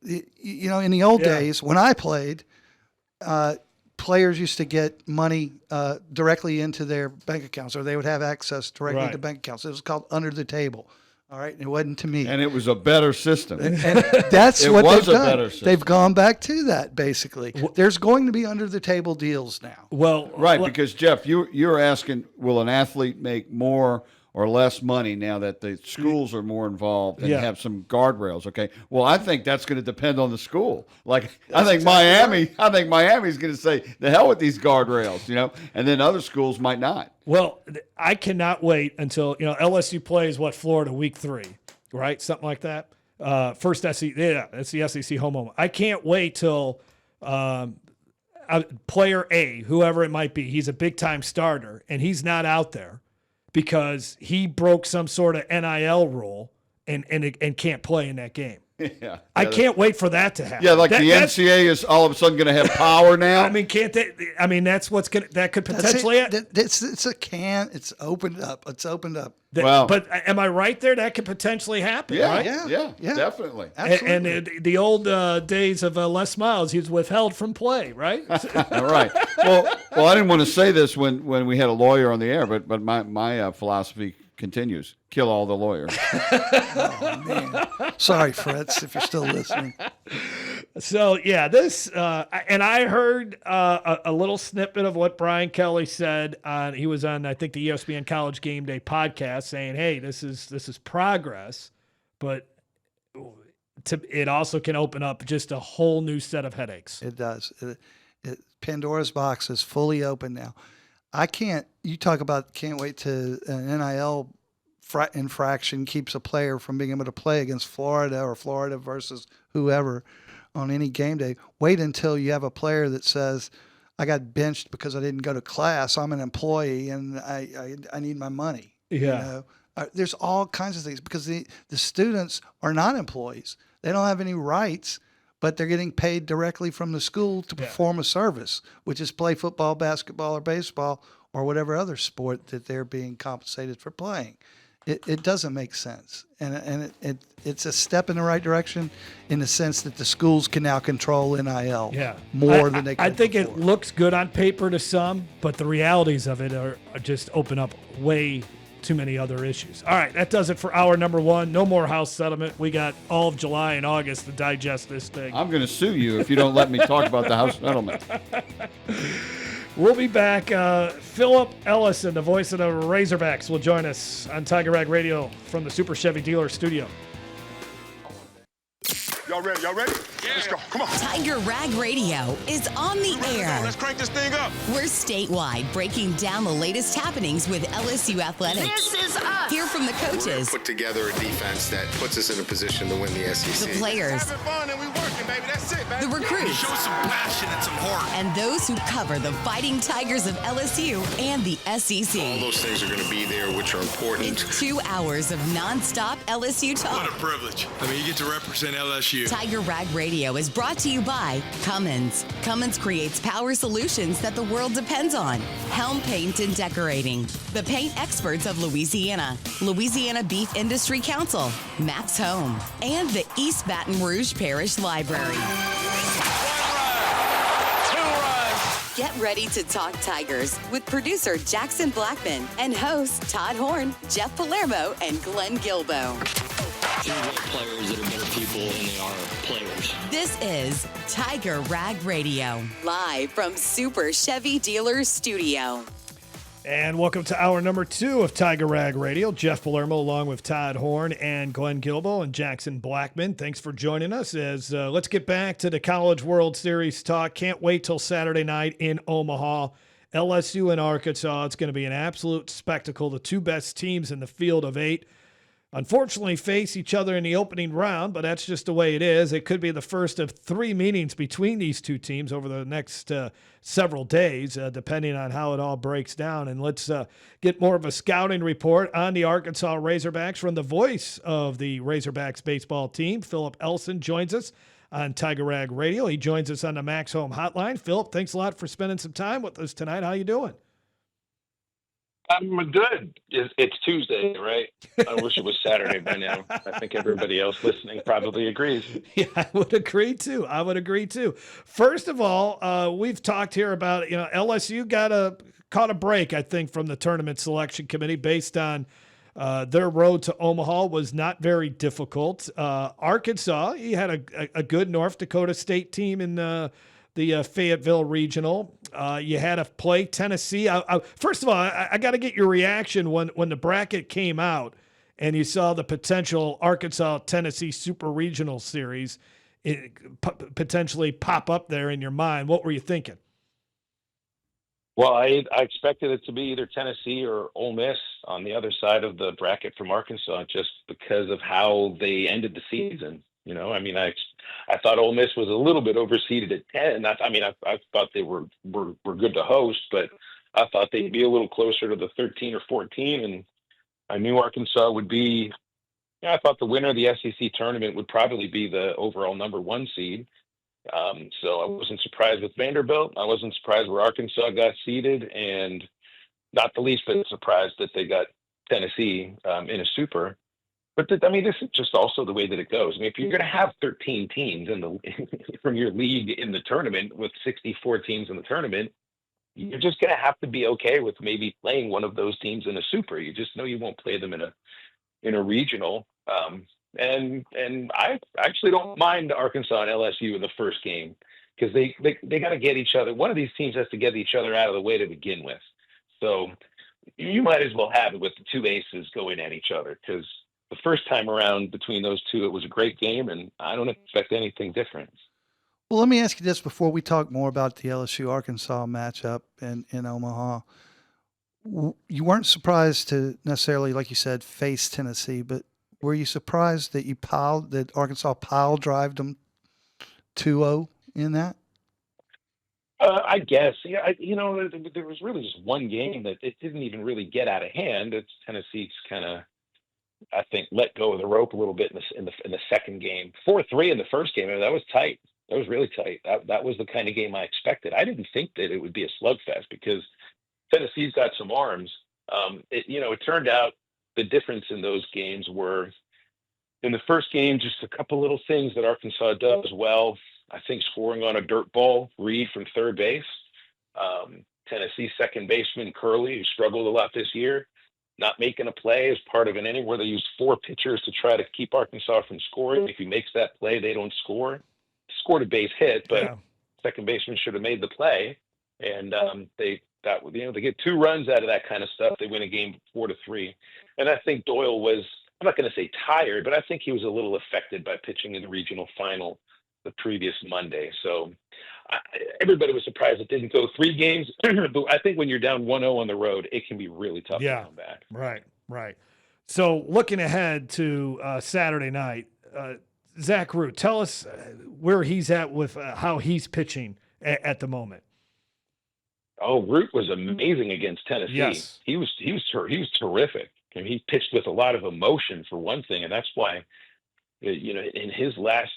in the old days, when I played, players used to get money directly into their bank accounts, or they would have access directly to bank accounts. It was called under the table. All right, and it wasn't to me. And it was a better system. And that's what they've done. They've gone back to that, basically. There's going to be under-the-table deals now. Well, right, because, Jeff, you're asking, will an athlete make more or less money now that the schools are more involved and have some guardrails, okay? Well, I think that's going to depend on the school. I think Miami's going to say, the hell with these guardrails, and then other schools might not. Well, I cannot wait until, LSU plays, Florida week 3, right? Something like that. First SEC, that's the SEC home. I can't wait till player A, whoever it might be, he's a big-time starter, and he's not out there because he broke some sort of NIL rule and can't play in that game. Yeah, I can't wait for that to happen. Yeah, the NCAA is all of a sudden going to have power now. I mean, can't they? I mean, that's what's going. That could potentially. It's a can. It's opened up. It's opened up. But am I right there? That could potentially happen. Yeah, right? yeah, definitely. And the old days of Les Miles, he was withheld from play, right? All right. Well, I didn't want to say this when we had a lawyer on the air, but my philosophy continues: kill all the lawyers. Oh, man. Sorry, Fritz, if you're still listening. So, this, and I heard a little snippet of what Brian Kelly said. He was on, I think, the ESPN College Game Day podcast saying, hey, this is progress, but it also can open up just a whole new set of headaches. It does. Pandora's box is fully open now. You talk about can't wait to an NIL infraction keeps a player from being able to play against Florida or Florida versus whoever on any game day. Wait until you have a player that says, I got benched because I didn't go to class. I'm an employee and I need my money. Yeah. There's all kinds of things because the students are not employees. They don't have any rights, but they're getting paid directly from the school to perform a service, which is play football, basketball, or baseball, or whatever other sport that they're being compensated for playing. It doesn't make sense. And it's a step in the right direction in the sense that the schools can now control NIL more than they could I think before. it looks good on paper to some, but the realities of it are just open up way too many other issues. All right, that does it for hour number 1. No more house settlement. We got all of July and August to digest this thing. I'm going to sue you if you don't let me talk about the house settlement. We'll be back. Philip Ellison, the voice of the Razorbacks, will join us on Tiger Rag Radio from the Super Chevy Dealer Studio. Y'all ready? Yeah. Let's go. Come on. Tiger Rag Radio is on the air. Let's crank this thing up. We're statewide, breaking down the latest happenings with LSU athletics. This is us. Hear from the coaches, Put together a defense that puts us in a position to win the SEC. the players, Having fun and we working, baby. That's it, baby. the recruits, Show some passion and some heart. and those who cover the Fighting Tigers of LSU and the All SEC. those things are going to be there, which are important. It's 2 hours of nonstop LSU What talk. a privilege. I mean, you get to represent LSU. Tiger Rag Radio is brought to you by Cummins. Cummins creates power solutions that the world depends on. Helm Paint and Decorating. The paint experts of Louisiana. Louisiana Beef Industry Council. Max Home. And the East Baton Rouge Parish Library. Get ready to talk Tigers with producer Jackson Blackman and hosts Todd Horne, Jeff Palermo, and Glenn Guilbeau. You've got players that are better people than they are players. This is Tiger Rag Radio, live from Super Chevy Dealer Studio. And welcome to hour number 2 of Tiger Rag Radio. Jeff Palermo along with Todd Horne and Glenn Guilbeau and Jackson Blackman. Thanks for joining us. As let's get back to the College World Series talk. Can't wait till Saturday night in Omaha. LSU and Arkansas. It's going to be an absolute spectacle. The two best teams in the field of 8 unfortunately face each other in the opening round, but that's just the way it is. It could be the first of 3 meetings between these two teams over the next several days, depending on how it all breaks down. And let's get more of a scouting report on the Arkansas Razorbacks from the voice of the Razorbacks baseball team. Philip Elson joins us on Tiger Rag Radio. He joins us on the Max Home Hotline. Philip, thanks a lot for spending some time with us tonight. How you doing? I'm good. It's Tuesday, right? I wish it was Saturday by now. I think everybody else listening probably agrees. Yeah, I would agree too. First of all, we've talked here about, LSU caught a break, I think, from the tournament selection committee based on their road to Omaha was not very difficult. Arkansas, he had a good North Dakota State team in the Fayetteville Regional. You had to play Tennessee. First of all, I got to get your reaction when the bracket came out and you saw the potential Arkansas-Tennessee Super Regional Series potentially pop up there in your mind. What were you thinking? Well, I expected it to be either Tennessee or Ole Miss on the other side of the bracket from Arkansas, just because of how they ended the season. I thought Ole Miss was a little bit overseeded at 10. I thought they were good to host, but I thought they'd be a little closer to the 13 or 14. And I knew Arkansas would be. I thought the winner of the SEC tournament would probably be the overall number 1 seed. So I wasn't surprised with Vanderbilt. I wasn't surprised where Arkansas got seeded, and not the least bit surprised that they got Tennessee in a super. But this is just also the way that it goes. If you're going to have 13 teams from your league in the tournament with 64 teams in the tournament, you're just going to have to be okay with maybe playing one of those teams in a super. You just know you won't play them in a regional. And I actually don't mind Arkansas and LSU in the first game, because they got to get each other. One of these teams has to get each other out of the way to begin with. So you might as well have it with the two aces going at each other, because the first time around between those two, it was a great game, and I don't expect anything different. Well, let me ask you this before we talk more about the LSU-Arkansas matchup in Omaha. You weren't surprised to necessarily, like you said, face Tennessee, but were you surprised that Arkansas pile-drived them 2-0 in that? I guess. Yeah, there was really just one game that it didn't even really get out of hand. It's Tennessee's kind of, I think, let go of the rope a little bit in the second game. 4-3 in the first game. That was tight. That was really tight. That was the kind of game I expected. I didn't think that it would be a slugfest, because Tennessee's got some arms. It turned out the difference in those games were, in the first game, just a couple little things that Arkansas does well. I think scoring on a dirt ball, Reed from third base. Tennessee's second baseman, Curley, who struggled a lot this year, not making a play as part of an inning where they used 4 pitchers to try to keep Arkansas from scoring. If he makes that play, they don't score. Scored a base hit, but second baseman should have made the play. And they get 2 runs out of that kind of stuff. They win a game 4-3. And I think Doyle was, I'm not going to say tired, but I think he was a little affected by pitching in the regional final the previous Monday. So everybody was surprised it didn't go 3 games. But I think when you're down 1-0 on the road, it can be really tough to come back. Right. So looking ahead to Saturday night, Zach Root, tell us where he's at with how he's pitching at the moment. Oh, Root was amazing against Tennessee. Yes. He was terrific. I mean, he pitched with a lot of emotion, for one thing, and that's why, in his last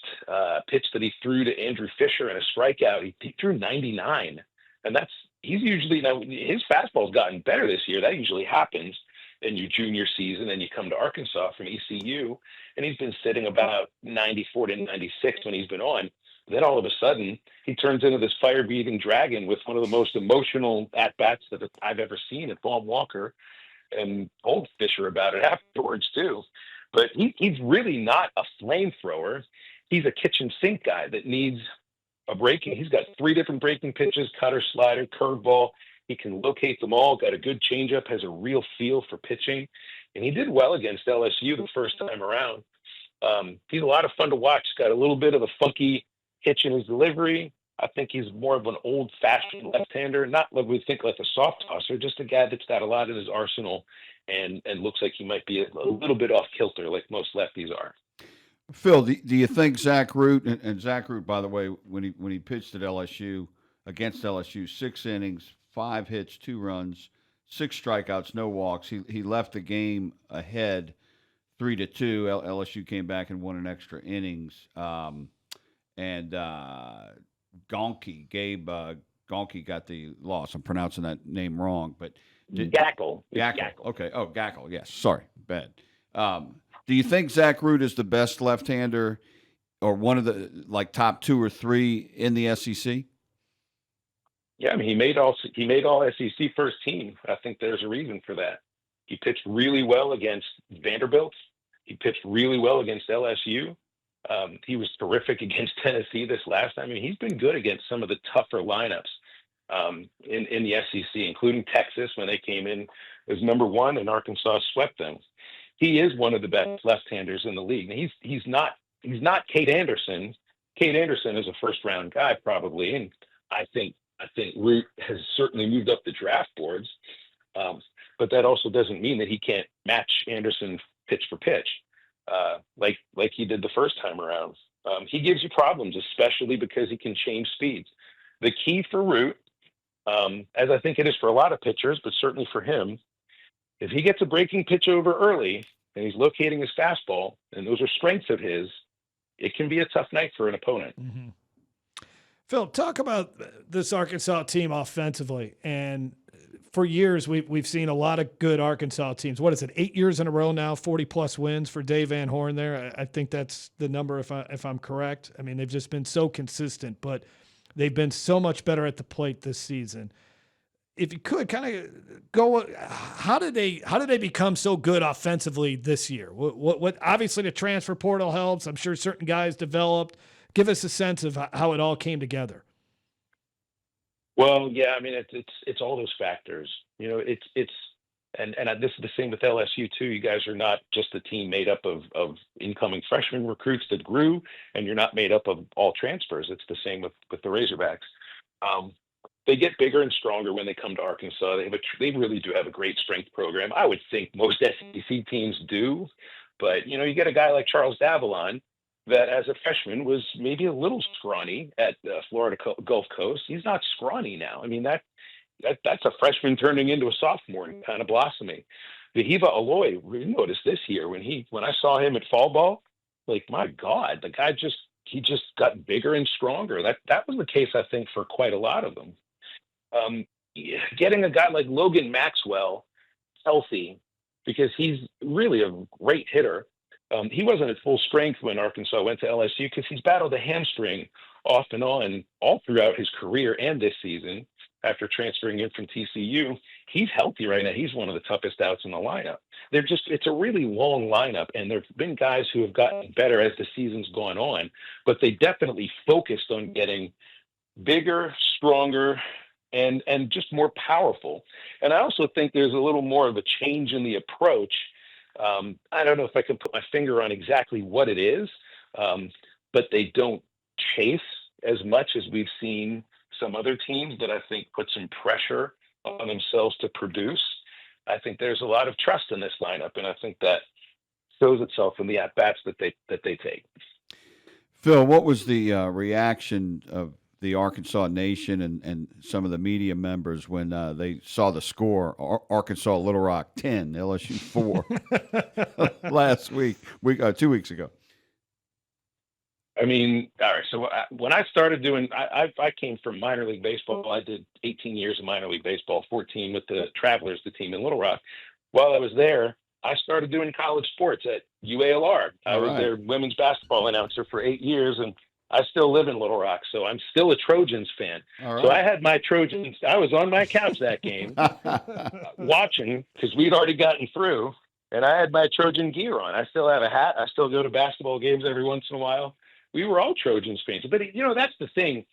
pitch that he threw to Andrew Fisher in a strikeout, he threw 99, and he's usually, his fastball's gotten better this year. That usually happens in your junior season, and you come to Arkansas from ECU, and he's been sitting about 94 to 96 when he's been on. Then all of a sudden, he turns into this fire-breathing dragon with one of the most emotional at-bats that I've ever seen at Baum Walker, and told Fisher about it afterwards too. But he's really not a flamethrower. He's a kitchen sink guy that needs a breaking. He's got 3 different breaking pitches: cutter, slider, curveball. He can locate them all, got a good changeup, has a real feel for pitching, and he did well against LSU the first time around. He's a lot of fun to watch. He's got a little bit of a funky hitch in his delivery. I think he's more of an old-fashioned left-hander, not like we think like a soft tosser, just a guy that's got a lot in his arsenal and looks like he might be a little bit off kilter like most lefties are. Phil, do you think Zach Root, and Zach Root, by the way, when he pitched at LSU, against LSU, 6 innings, 5 hits, 2 runs, 6 strikeouts, no walks. He left the game ahead 3-2. LSU came back and won an extra innings. Gabe Gonke got the loss. I'm pronouncing that name wrong, but Gackle. Okay. Oh, Gackle. Yes. Sorry. Bad. Do you think Zach Root is the best left-hander or one of the top 2 or 3 in the SEC? Yeah, I mean, he made all SEC first team. I think there's a reason for that. He pitched really well against Vanderbilt. He pitched really well against LSU. He was terrific against Tennessee this last time. I mean, he's been good against some of the tougher lineups in the SEC, including Texas when they came in as number 1 and Arkansas swept them. He is one of the best left-handers in the league. And he's not Kate Anderson. Kate Anderson is a first-round guy probably, and I think Root has certainly moved up the draft boards. But that also doesn't mean that he can't match Anderson pitch for pitch. Like he did the first time around. He gives you problems, especially because he can change speeds. The key for Root, as I think it is for a lot of pitchers, but certainly for him, if he gets a breaking pitch over early and he's locating his fastball, and those are strengths of his, it can be a tough night for an opponent. Mm-hmm. Phil, talk about this Arkansas team offensively. And for years, we've seen a lot of good Arkansas teams. What is it, 8 years in a row now, 40-plus wins for Dave Van Horn there? I think that's the number if I'm correct. I mean, they've just been so consistent, but they've been so much better at the plate this season. If you could kind of go, how did they become so good offensively this year? What obviously the transfer portal helps. I'm sure certain guys developed. Give us a sense of how it all came together. Well, yeah, I mean, it's all those factors. You know, this is the same with LSU too. You guys are not just a team made up of incoming freshman recruits that grew, and you're not made up of all transfers. It's the same with the Razorbacks. They get bigger and stronger when they come to Arkansas. They really do have a great strength program. I would think most SEC teams do, but you know, you get a guy like Charles Davalon that as a freshman was maybe a little scrawny at Florida Gulf Coast. He's not scrawny now. I mean, that's a freshman turning into a sophomore and kind of blossoming. Vahiva Aloy, we noticed this year when I saw him at fall ball, like, my God, the guy just got bigger and stronger. That was the case, I think, for quite a lot of them. Getting a guy like Logan Maxwell healthy, because he's really a great hitter. He wasn't at full strength when Arkansas went to LSU because he's battled a hamstring off and on all throughout his career and this season after transferring in from TCU. He's healthy right now. He's one of the toughest outs in the lineup. It's a really long lineup, and there have been guys who have gotten better as the season's gone on, but they definitely focused on getting bigger, stronger, and just more powerful. And I also think there's a little more of a change in the approach. I don't know if I can put my finger on exactly what it is, but they don't chase as much as we've seen some other teams that I think put some pressure on themselves to produce. I think there's a lot of trust in this lineup, and I think that shows itself in the at-bats that they take. Phil, what was the reaction of the Arkansas Nation and some of the media members when they saw the score, Arkansas Little Rock 10, LSU 4, last week, 2 weeks ago? I mean, all right, so when I started doing, I came from minor league baseball. I did 18 years of minor league baseball, 14 with the Travelers, the team in Little Rock. While I was there, I started doing college sports at UALR. I was their women's basketball announcer for 8 years, and I still live in Little Rock, so I'm still a Trojans fan. So I had my Trojans. I was on my couch that game watching because we'd already gotten through, and I had my Trojan gear on. I still have a hat. I still go to basketball games every once in a while. We were all Trojans fans. But, you know, that's the thing.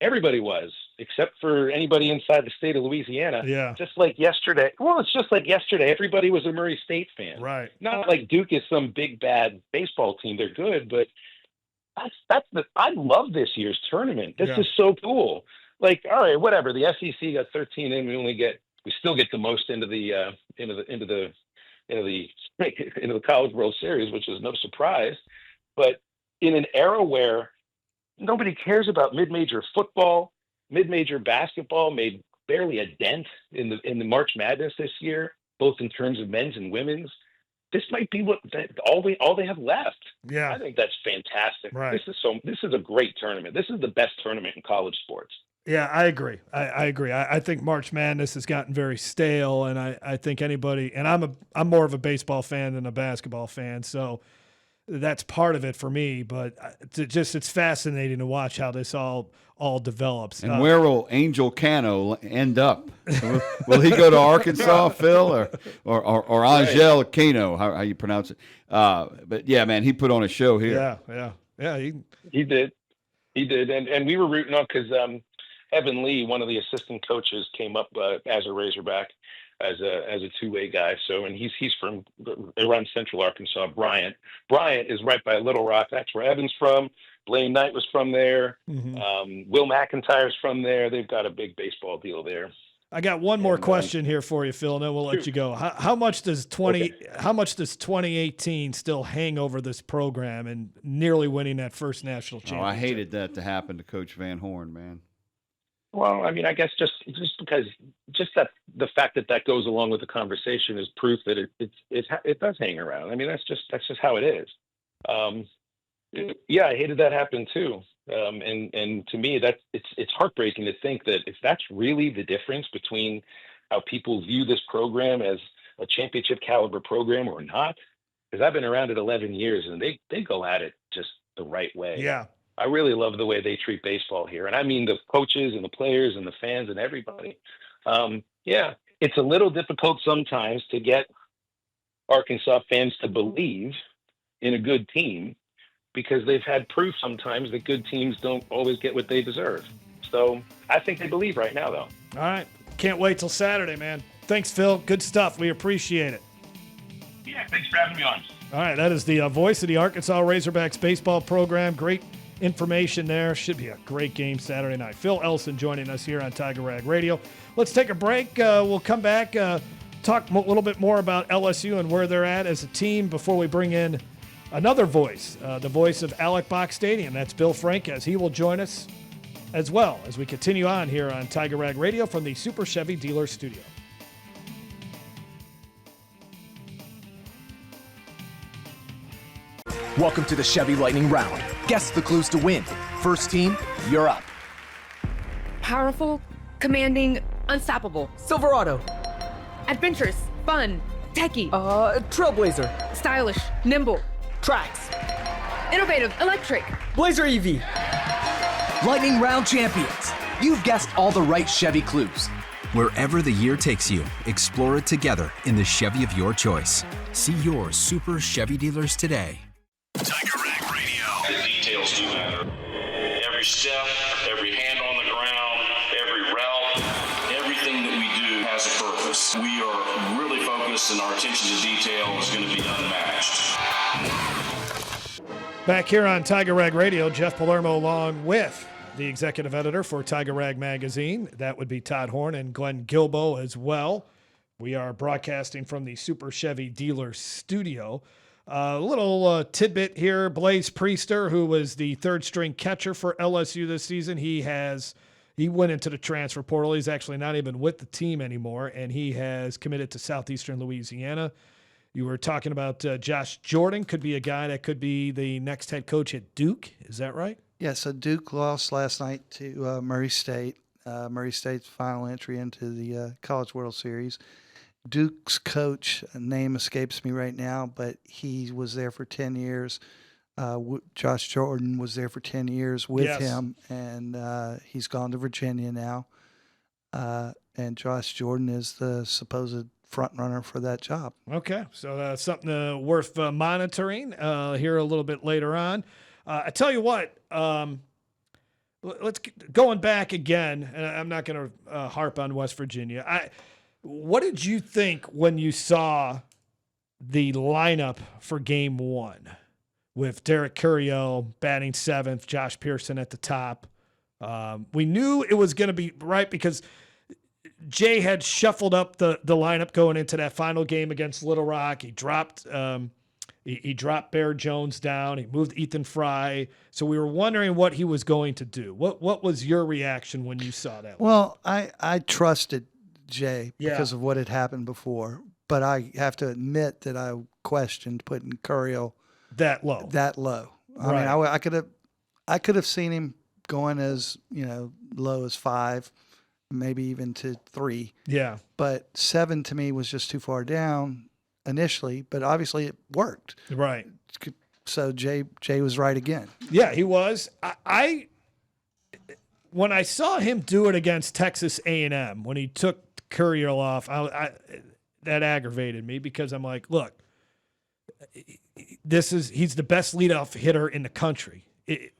Everybody was, except for anybody inside the state of Louisiana. Yeah. Just like yesterday. Well, it's just like yesterday. Everybody was a Murray State fan. Right. Not like Duke is some big bad baseball team. They're good, but I love this year's tournament. This is so cool. Like, all right, whatever. The SEC got 13 in. We still get the most into the College World Series, which is no surprise. But in an era where nobody cares about mid-major football, mid-major basketball made barely a dent in the March Madness this year, both in terms of men's and women's. This might be all they have left. Yeah, I think that's fantastic. Right. This is a great tournament. This is the best tournament in college sports. Yeah, I agree. I agree. I think March Madness has gotten very stale, and I think anybody, and I'm more of a baseball fan than a basketball fan, so that's part of it for me. But it's fascinating to watch how this all develops. And where will Angel Cano end up? Will he go to Arkansas, Phil, or Angel Cano? How you pronounce it? But yeah, man, he put on a show here. Yeah. He did, and we were rooting on because Evan Lee, one of the assistant coaches, came up as a Razorback, as a two-way guy. So, and he's from around Central Arkansas. Bryant is right by Little Rock. That's where Evan's from. Blaine Knight was from there. Mm-hmm. Will McIntyre's from there. They've got a big baseball deal there. I got one more question here for you, Phil, and then we'll let you go. How much does 2018 still hang over this program and nearly winning that first national championship? I hated that to happen to Coach Van Horn, man. Well, I mean, I guess just because that the fact that goes along with the conversation is proof that it does hang around. I mean, that's just how it is. Yeah, I hated that happen too. And to me, it's heartbreaking to think that if that's really the difference between how people view this program as a championship caliber program or not, because I've been around it 11 years and they go at it just the right way. Yeah. I really love the way they treat baseball here. And I mean the coaches and the players and the fans and everybody. Yeah, it's a little difficult sometimes to get Arkansas fans to believe in a good team because they've had proof sometimes that good teams don't always get what they deserve. So I think they believe right now, though. All right. Can't wait till Saturday, man. Thanks, Phil. Good stuff. We appreciate it. Yeah, thanks for having me on. All right, that is the voice of the Arkansas Razorbacks baseball program. Great information there. Should be a great game Saturday night. Phil Elson joining us here on Tiger Rag Radio. Let's take a break. We'll come back, talk a little bit more about LSU and where they're at as a team before we bring in another voice, the voice of Alec Box Stadium. That's Bill Franques. He will join us as well as we continue on here on Tiger Rag Radio from the Super Chevy Dealer Studio. Welcome to the Chevy Lightning Round. Guess the clues to win. First team, you're up. Powerful, commanding, unstoppable. Silverado. Adventurous, fun, techie. Trailblazer. Stylish, nimble. Trax. Innovative, electric. Blazer EV. Lightning Round champions. You've guessed all the right Chevy clues. Wherever the year takes you, explore it together in the Chevy of your choice. See your Super Chevy dealers today. Tiger Rag Radio. The details do matter. Every step, every hand on the ground, every route, everything that we do has a purpose. We are really focused and our attention to detail is going to be unmatched. Back here on Tiger Rag Radio, Jeff Palermo along with the executive editor for Tiger Rag Magazine. That would be Todd Horne and Glenn Guilbeau as well. We are broadcasting from the Super Chevy Dealer Studio. A little tidbit here. Blaze Priester, who was the third-string catcher for LSU this season, he went into the transfer portal. He's actually not even with the team anymore, and he has committed to Southeastern Louisiana. You were talking about Josh Jordan, could be a guy that could be the next head coach at Duke. Is that right? Yeah, so Duke lost last night to Murray State. Murray State's final entry into the College World Series. Duke's coach, name escapes me right now, but he was there for 10 years. Josh Jordan was there for 10 years with him, and he's gone to Virginia now. And Josh Jordan is the supposed front runner for that job. Okay, so something worth monitoring here a little bit later on. I tell you what, let's going back again, and I'm not going to harp on West Virginia. What did you think when you saw the lineup for game one with Derek Curiel batting seventh, Josh Pearson at the top? We knew it was going to be right because Jay had shuffled up the lineup going into that final game against Little Rock. He dropped he dropped Bear Jones down. He moved Ethan Frey. So we were wondering what he was going to do. What was your reaction when you saw that? Well, I trusted Jay because of what had happened before, but I have to admit that I questioned putting Curiel that low. I mean, I could have seen him going as low as 5, maybe even to 3. Yeah. But 7 to me was just too far down initially, but obviously it worked. Right. So Jay was right again. Yeah, he was. I when I saw him do it against Texas A&M, when he took Curiel off, that aggravated me because I'm like, look, he's the best leadoff hitter in the country,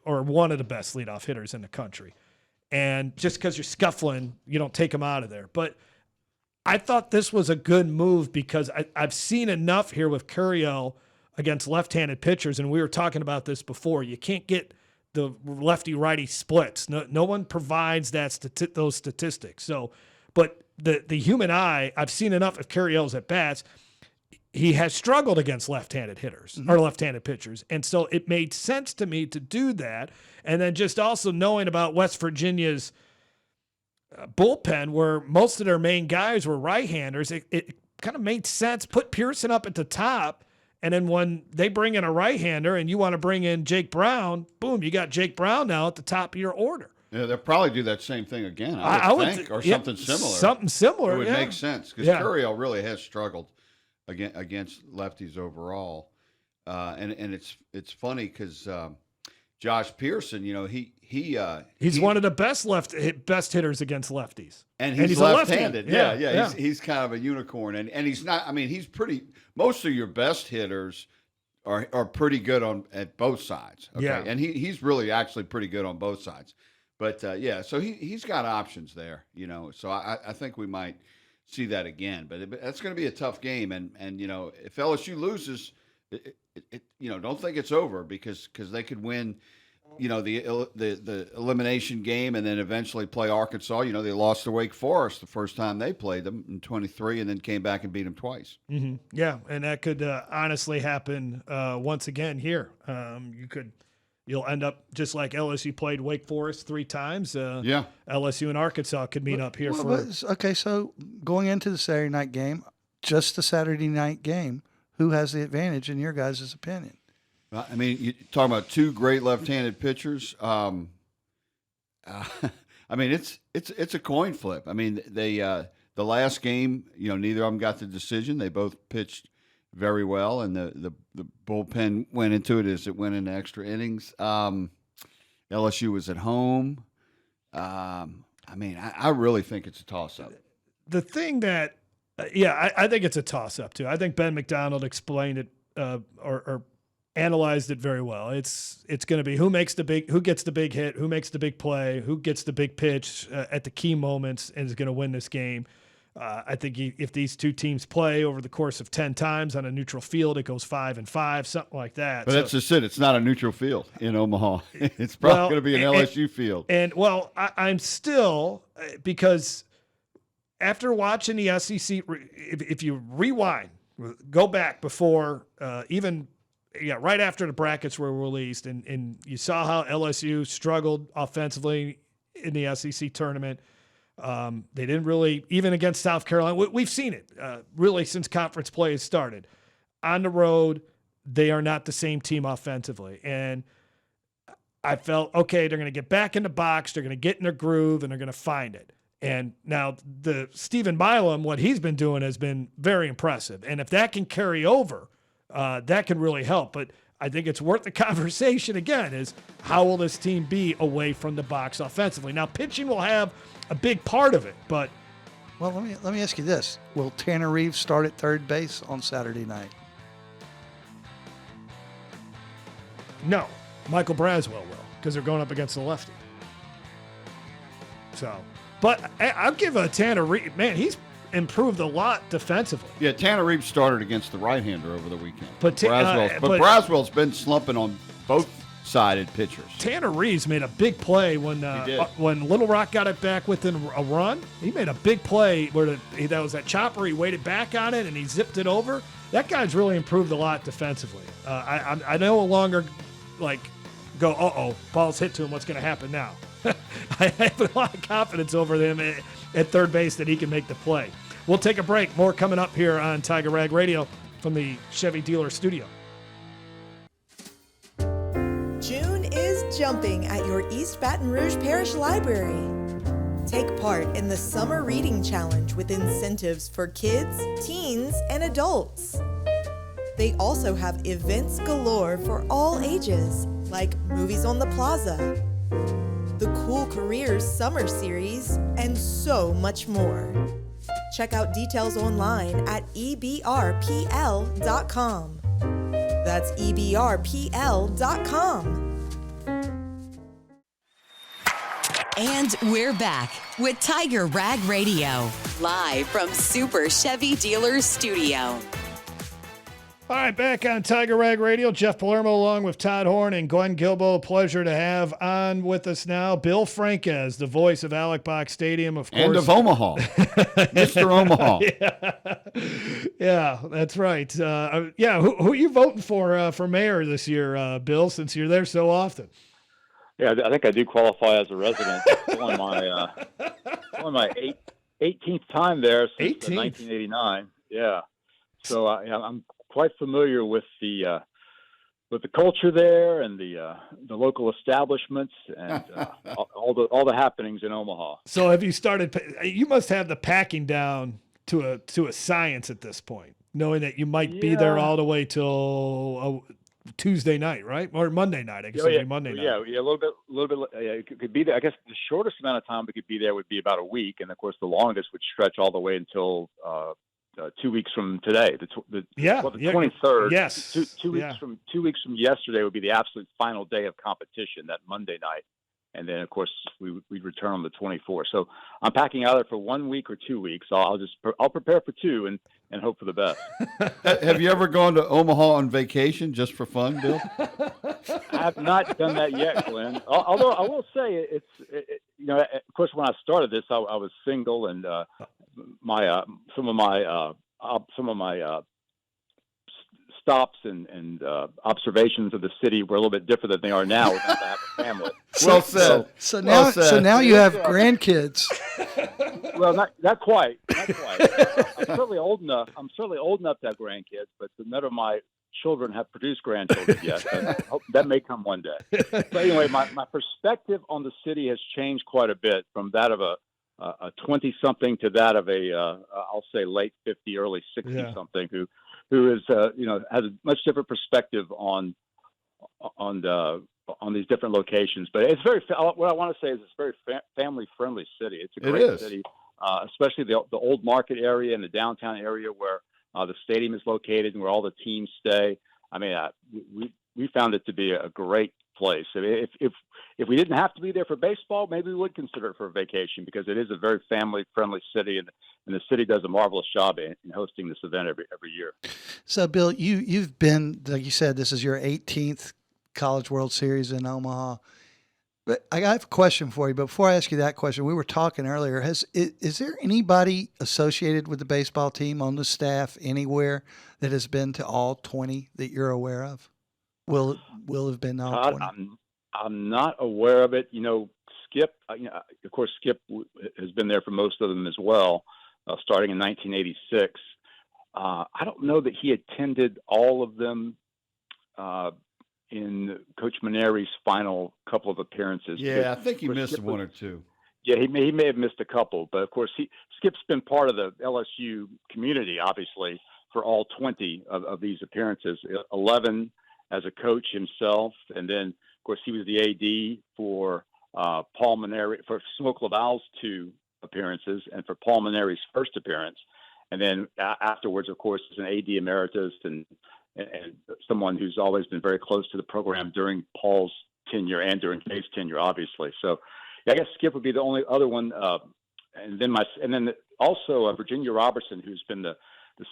or one of the best leadoff hitters in the country. And just because you're scuffling, you don't take him out of there. But I thought this was a good move because I've seen enough here with Curiel against left-handed pitchers, and we were talking about this before. You can't get the lefty-righty splits. No one provides those statistics. So, but the human eye, I've seen enough of Curiel's at-bats. He has struggled against left-handed hitters or left-handed pitchers. And so it made sense to me to do that. And then just also knowing about West Virginia's bullpen where most of their main guys were right-handers, it kind of made sense. Put Pearson up at the top, and then when they bring in a right-hander and you want to bring in Jake Brown, boom, you got Jake Brown now at the top of your order. Yeah, they'll probably do that same thing again, I would think, or something similar. Something similar, it would make sense because Curiel really has struggled against lefties overall, and it's funny because Josh Pearson, he's one of the best hitters against lefties, and he's left-handed. Yeah. He's kind of a unicorn, and he's not. I mean, he's pretty. Most of your best hitters are pretty good at both sides. Okay? Yeah, and he's really actually pretty good on both sides. But so he's got options there. So I think we might see that again, but that's going to be a tough game, and if LSU loses, don't think it's over because they could win, the elimination game and then eventually play Arkansas. They lost to Wake Forest the first time they played them in 23, and then came back and beat them twice. Mm-hmm. Yeah, and that could honestly happen once again here. You'll end up just like LSU played Wake Forest 3 times. LSU and Arkansas could meet up here Okay, so going into the Saturday night game, just the Saturday night game, who has the advantage in your guys' opinion? I mean, you're talking about 2 great left-handed pitchers. I mean, it's a coin flip. I mean, the last game, neither of them got the decision. They both pitched very well, and the bullpen went into it as it went into extra innings. LSU was at home. I mean, I really think it's a toss-up. The thing that, I think it's a toss-up too. I think Ben McDonald explained it or analyzed it very well. It's going to be who gets the big hit, who makes the big play, who gets the big pitch at the key moments, and is going to win this game. I think if these 2 teams play over the course of 10 times on a neutral field, it goes 5-5, something like that. But that's just it. It's not a neutral field in Omaha. It's probably going to be an LSU field. And I'm still, because after watching the SEC, if you rewind, go back before right after the brackets were released, and you saw how LSU struggled offensively in the SEC tournament. They didn't really, even against South Carolina, we've seen it really since conference play has started. On the road, they are not the same team offensively. And I felt, okay, they're going to get back in the box, they're going to get in their groove, and they're going to find it. And now the Stephen Milam, what he's been doing has been very impressive. And if that can carry over, that can really help. But I think it's worth the conversation again is how will this team be away from the box offensively? Now, pitching will have a big part of it, but well, let me ask you this: will Tanner Reeves start at third base on Saturday night? No, Michael Braswell will, because they're going up against the lefty. So, but I'll give Tanner Reed. Man, he's improved a lot defensively. Yeah, Tanner Reed started against the right-hander over the weekend. But Braswell's been slumping on both-sided pitchers. Tanner Reeves made a big play when Little Rock got it back within a run. He made a big play where that was that chopper. He waited back on it and he zipped it over. That guy's really improved a lot defensively. I no longer go, ball's hit to him. What's going to happen now? I have a lot of confidence over him at third base that he can make the play. We'll take a break. More coming up here on Tiger Rag Radio from the Chevy Dealer Studio. June is jumping at your East Baton Rouge Parish Library. Take part in the Summer Reading Challenge with incentives for kids, teens, and adults. They also have events galore for all ages, like Movies on the Plaza, the Cool Careers Summer Series, and so much more. Check out details online at ebrpl.com. That's ebrpl.com. And we're back with Tiger Rag Radio, live from Super Chevy Dealers Studio. All right, back on Tiger Rag Radio. Jeff Palermo along with Todd Horne and Glenn Guilbeau. Pleasure to have on with us now Bill Franques, the voice of Alec Box Stadium, of course. And of Omaha. Mr. Omaha. Yeah, that's right. Who are you voting for mayor this year, Bill, since you're there so often? Yeah, I think I do qualify as a resident. It's only my 18th time there since 1989. Yeah. So I'm quite familiar with the culture there and the local establishments and all the happenings in Omaha. So have you started? You must have the packing down to a science at this point, knowing that you might be there all the way till Tuesday night, right, or Monday night? I guess it'd be Monday night. Yeah, a little bit. It could be there. I guess the shortest amount of time we could be there would be about a week, and of course the longest would stretch all the way until 2 weeks from today, the 23rd. Yes, two weeks from yesterday would be the absolute final day of competition, that Monday night, and then of course we'd return on the 24th. So I'm packing out there for 1 week or 2 weeks. So I'll prepare for two and hope for the best. Have you ever gone to Omaha on vacation just for fun, Bill? I have not done that yet, Glenn. Although I will say of course when I started this, I was single and some of my stops and observations of the city were a little bit different than they are now without having a family. Well said. So now you have grandkids. Well, not quite. I'm certainly old enough to have grandkids, but none of my children have produced grandchildren yet. That may come one day. But anyway, my perspective on the city has changed quite a bit from that of a 20-something to that of I'll say late 50, early 60-something who is has a much different perspective on these different locations. But it's what I want to say is it's a very family-friendly city. It's a great city, especially the old market area and the downtown area where the stadium is located and where all the teams stay. I mean, we found it to be a great place. I mean, if we didn't have to be there for baseball, maybe we would consider it for a vacation because it is a very family-friendly city, and the city does a marvelous job in hosting this event every year. So, Bill, you've been, like you said, this is your 18th College World Series in Omaha. But I have a question for you. But before I ask you that question, we were talking earlier. Is there anybody associated with the baseball team on the staff anywhere that has been to all 20 that you're aware of? Will have been all 20? I'm not aware of it. Skip, of course, Skip has been there for most of them as well, starting in 1986. I don't know that he attended all of them in Coach Maneri's final couple of appearances. Yeah, I think he missed one or two. Yeah, he may have missed a couple, but of course Skip's been part of the LSU community, obviously, for all 20 of these appearances. 11 as a coach himself, and then of course he was the AD for Paul Maneri, for Smoke Laval's 2 appearances, and for Paul Maneri's first appearance, and then afterwards, of course, as an AD emeritus and someone who's always been very close to the program during Paul's tenure and during Dave's tenure, obviously. So I guess Skip would be the only other one, and then also Virginia Robertson, who's been the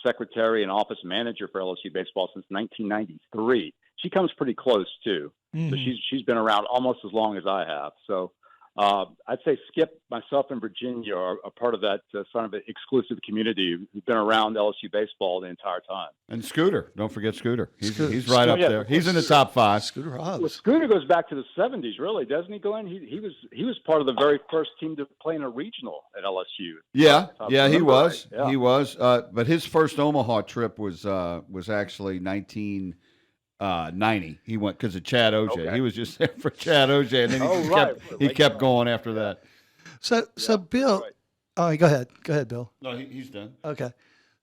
secretary and office manager for LSU baseball since 1993. She comes pretty close too. So she's been around almost as long as I have. So I'd say Skip, myself, and Virginia are a part of that sort of exclusive community who've been around LSU baseball the entire time. And Scooter, don't forget Scooter. He's right up there. He's in the top 5. Scooter Hobbs. Well, Scooter goes back to the 70s, really, doesn't he, Glenn? He was part of the very first team to play in a regional at LSU. Yeah, he was. Right? Yeah. He was. But his first Omaha trip was actually 1990. He went because of Chad OJ. Okay. He was just there for Chad OJ, and then he kept going after that. So Bill, go ahead, Bill. No, he's done. Okay.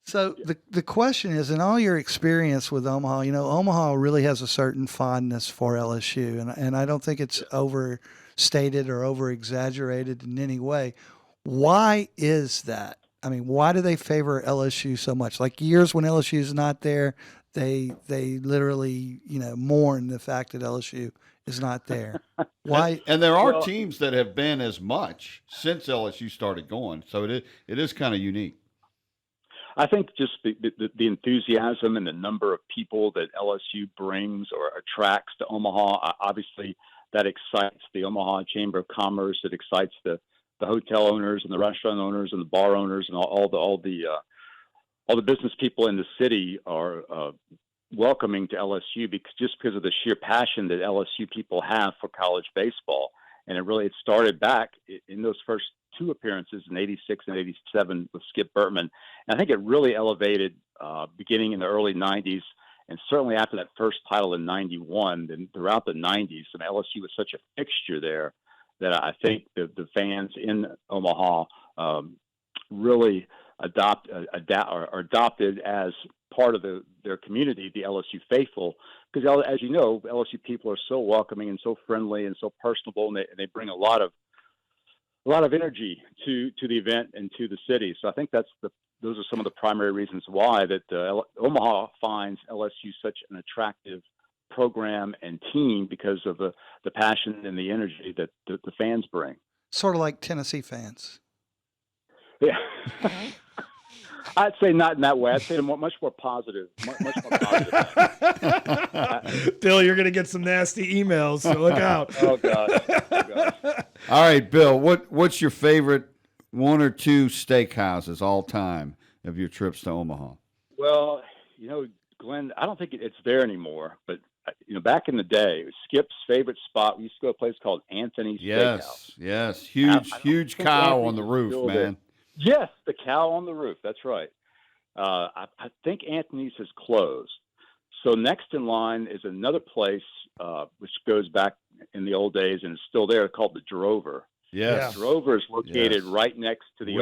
So the question is, in all your experience with Omaha, Omaha really has a certain fondness for LSU, and I don't think it's overstated or over-exaggerated in any way. Why is that? I mean, why do they favor LSU so much? Like years when LSU is not there, they literally, mourn the fact that LSU is not there. Why? And there are teams that have been as much since LSU started going, so it is kind of unique. I think just the enthusiasm and the number of people that LSU brings or attracts to Omaha, obviously that excites the Omaha Chamber of Commerce. It excites the hotel owners and the restaurant owners and the bar owners and all the business people in the city are welcoming to LSU because of the sheer passion that LSU people have for college baseball. And it started back in those first 2 appearances in 86 and 87 with Skip Bertman. And I think it really elevated beginning in the early 90s, and certainly after that first title in 91, and throughout the 90s. And LSU was such a fixture there that I think the fans in Omaha really are adopted as part of their community, the LSU faithful, because as you know, LSU people are so welcoming and so friendly and so personable, and they bring a lot of energy to the event and to the city. So I think those are some of the primary reasons why that Omaha finds LSU such an attractive program and team, because of the passion and the energy that the fans bring. Sort of like Tennessee fans. Yeah. I'd say not in that way. I'd say much more positive. Much more positive. Bill, you're going to get some nasty emails, so look out. Oh, God. All right, Bill, what's your favorite 1 or 2 steakhouses all time of your trips to Omaha? Well, Glenn, I don't think it's there anymore, but back in the day, Skip's favorite spot, we used to go to a place called Anthony's Steakhouse. Yes, huge cow on the roof, man. Yes, the cow on the roof. That's right. I think Anthony's has closed. So next in line is another place which goes back in the old days and is still there, called the Drover. Yes. The Drover is located right next to the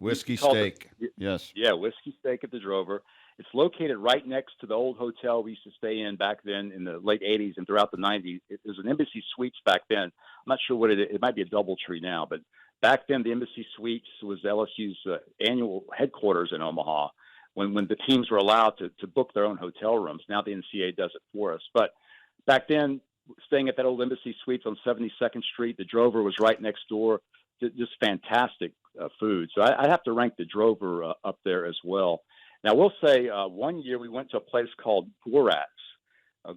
Whiskey Steak. Yes. Yeah, Whiskey Steak at the Drover. It's located right next to the old hotel we used to stay in back then in the late 80s and throughout the 90s. It was an Embassy Suites back then. I'm not sure what it might be a DoubleTree now, but back then, the Embassy Suites was LSU's annual headquarters in Omaha when the teams were allowed to book their own hotel rooms. Now the NCAA does it for us. But back then, staying at that old Embassy Suites on 72nd Street, the Drover was right next door. Just fantastic food. So I'd have to rank the Drover up there as well. Now, we'll say one year we went to a place called Gorat's.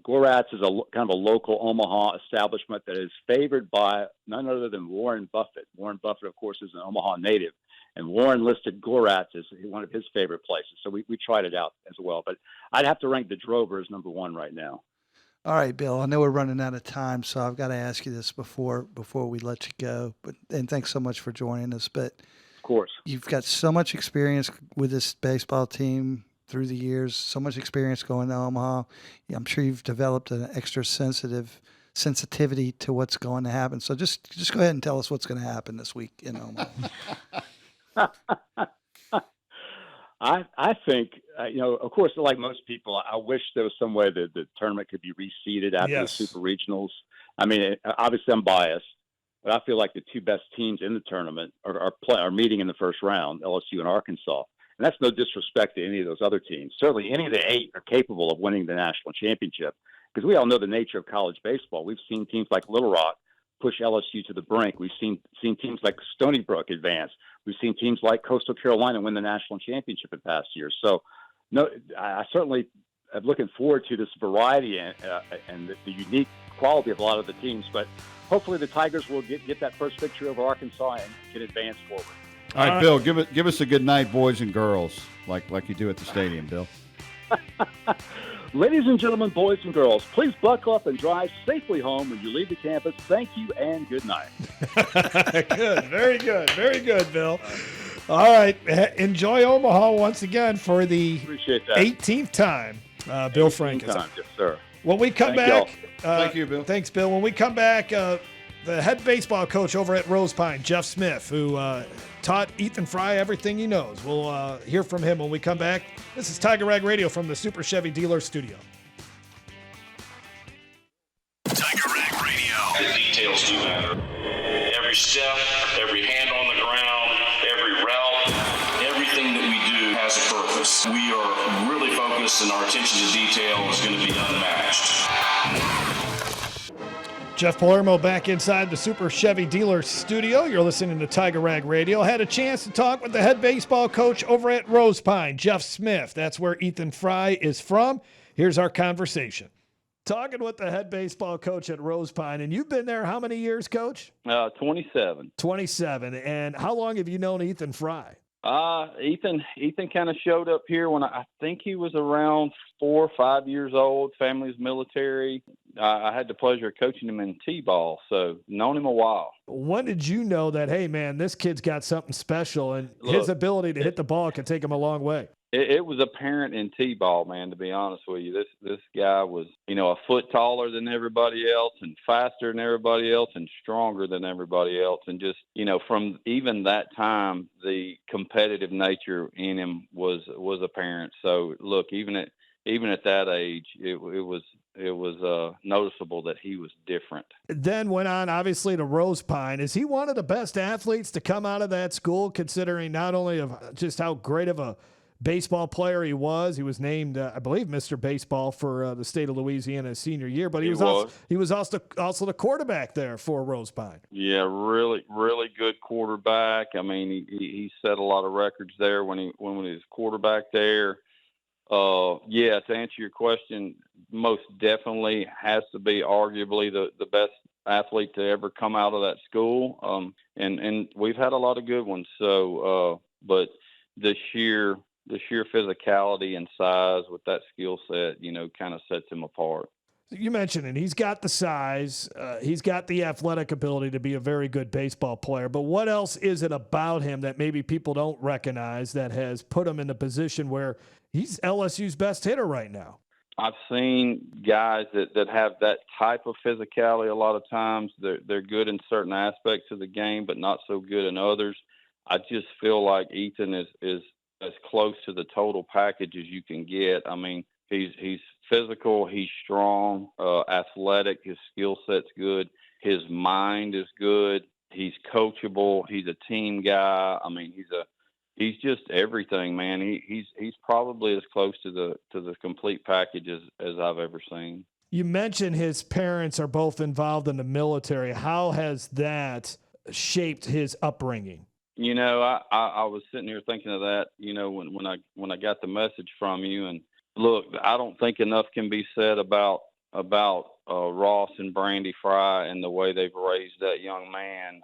Gorat's is kind of a local Omaha establishment that is favored by none other than Warren Buffett. Warren Buffett, of course, is an Omaha native, and Warren listed Gorat's as one of his favorite places. So we tried it out as well. But I'd have to rank the Drover as number 1 right now. All right, Bill, I know we're running out of time, so I've got to ask you this before we let you go. And thanks so much for joining us. But of course, you've got so much experience with this baseball team through the years, so much experience going to Omaha. I'm sure you've developed an extra sensitivity to what's going to happen. So just go ahead and tell us what's going to happen this week in Omaha. I think, of course, like most people, I wish there was some way that the tournament could be reseeded after the Super Regionals. I mean, obviously I'm biased, but I feel like the 2 best teams in the tournament are meeting in the first round, LSU and Arkansas. And that's no disrespect to any of those other teams. Certainly any of the 8 are capable of winning the national championship, because we all know the nature of college baseball. We've seen teams like Little Rock push LSU to the brink. We've seen teams like Stony Brook advance. We've seen teams like Coastal Carolina win the national championship in past years. So, no, I certainly am looking forward to this variety and the unique quality of a lot of the teams. But hopefully the Tigers will get that first victory over Arkansas and can advance forward. All right, Bill, give us a good night, boys and girls, like you do at the stadium, Bill. Ladies and gentlemen, boys and girls, please buckle up and drive safely home when you leave the campus. Thank you and good night. Good. Very good, Bill. All right. Enjoy Omaha once again for the 18th time. Bill Franques. Yes, sir. When we come back. Thank you, Bill. Thanks, Bill. When we come back, the head baseball coach over at Rosepine, Jeff Smith, who taught Ethan Frey everything he knows. We'll hear from him when we come back. This is Tiger Rag Radio from the Super Chevy Dealer Studio. Tiger Rag Radio. The details do matter. Every step, every hand on the ground, every route, everything that we do has a purpose. We are really focused, and our attention to detail is going to be unmatched. Jeff Palermo back inside the Super Chevy Dealer Studio. You're listening to Tiger Rag Radio. Had a chance to talk with the head baseball coach over at Rosepine, Jeff Smith. That's where Ethan Frey is from. Here's our conversation. Talking with the head baseball coach at Rosepine, and you've been there how many years, Coach? 27. 27. And how long have you known Ethan Frey? Ethan kind of showed up here when I think he was around 4 or 5 years old. Family's military. I had the pleasure of coaching him in T-ball, so known him a while. When did you know that, hey, man, this kid's got something special, and his ability to hit the ball can take him a long way? It was apparent in T-ball, man, to be honest with you. This guy was, a foot taller than everybody else and faster than everybody else and stronger than everybody else. And just, from even that time, the competitive nature in him was apparent. So, look, even at that age, it was noticeable that he was different. Then went on, obviously, to Rosepine. Is he one of the best athletes to come out of that school, considering not only of just how great of a baseball player he was named, I believe, Mr. Baseball for the state of Louisiana his senior year, but he was also the quarterback there for Rosepine. Yeah, really, really good quarterback. I mean, he set a lot of records there when he was quarterback there. To answer your question, most definitely has to be arguably the best athlete to ever come out of that school. And we've had a lot of good ones. So, but the sheer physicality and size with that skill set, kind of sets him apart. You mentioned it. He's got the size. He's got the athletic ability to be a very good baseball player. But what else is it about him that maybe people don't recognize that has put him in the position where he's LSU's best hitter right now? I've seen guys that have that type of physicality a lot of times. They're good in certain aspects of the game, but not so good in others. I just feel like Ethan is as close to the total package as you can get. I mean, he's physical, he's strong, athletic, his skill set's good, his mind is good, he's coachable, he's a team guy. I mean, he's just everything, man. He's probably as close to the complete package as I've ever seen. You mentioned his parents are both involved in the military. How has that shaped his upbringing? I was sitting here thinking of that, when I got the message from you. And look, I don't think enough can be said about Ross and Brandy Frey and the way they've raised that young man.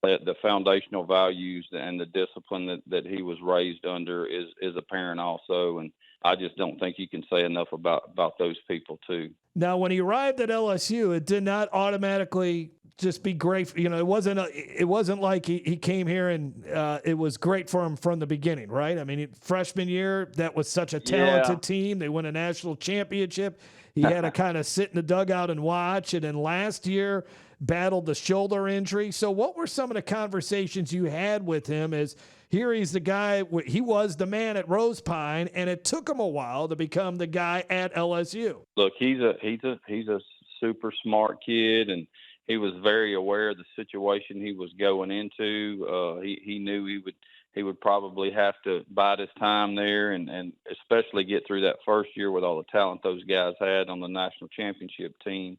The foundational values and the discipline that he was raised under is apparent also. And I just don't think you can say enough about those people too. Now, when he arrived at LSU, it did not automatically just be great. It wasn't like he came here and it was great for him from the beginning, right? I mean, freshman year, that was such a talented team. They won a national championship. He had to kind of sit in the dugout and watch. And then last year, battled the shoulder injury. So what were some of the conversations you had with him as here he's the guy, he was the man at Rosepine, and it took him a while to become the guy at LSU? Look, he's a super smart kid, and he was very aware of the situation he was going into. He knew he would probably have to bide his time there and especially get through that first year with all the talent those guys had on the national championship team.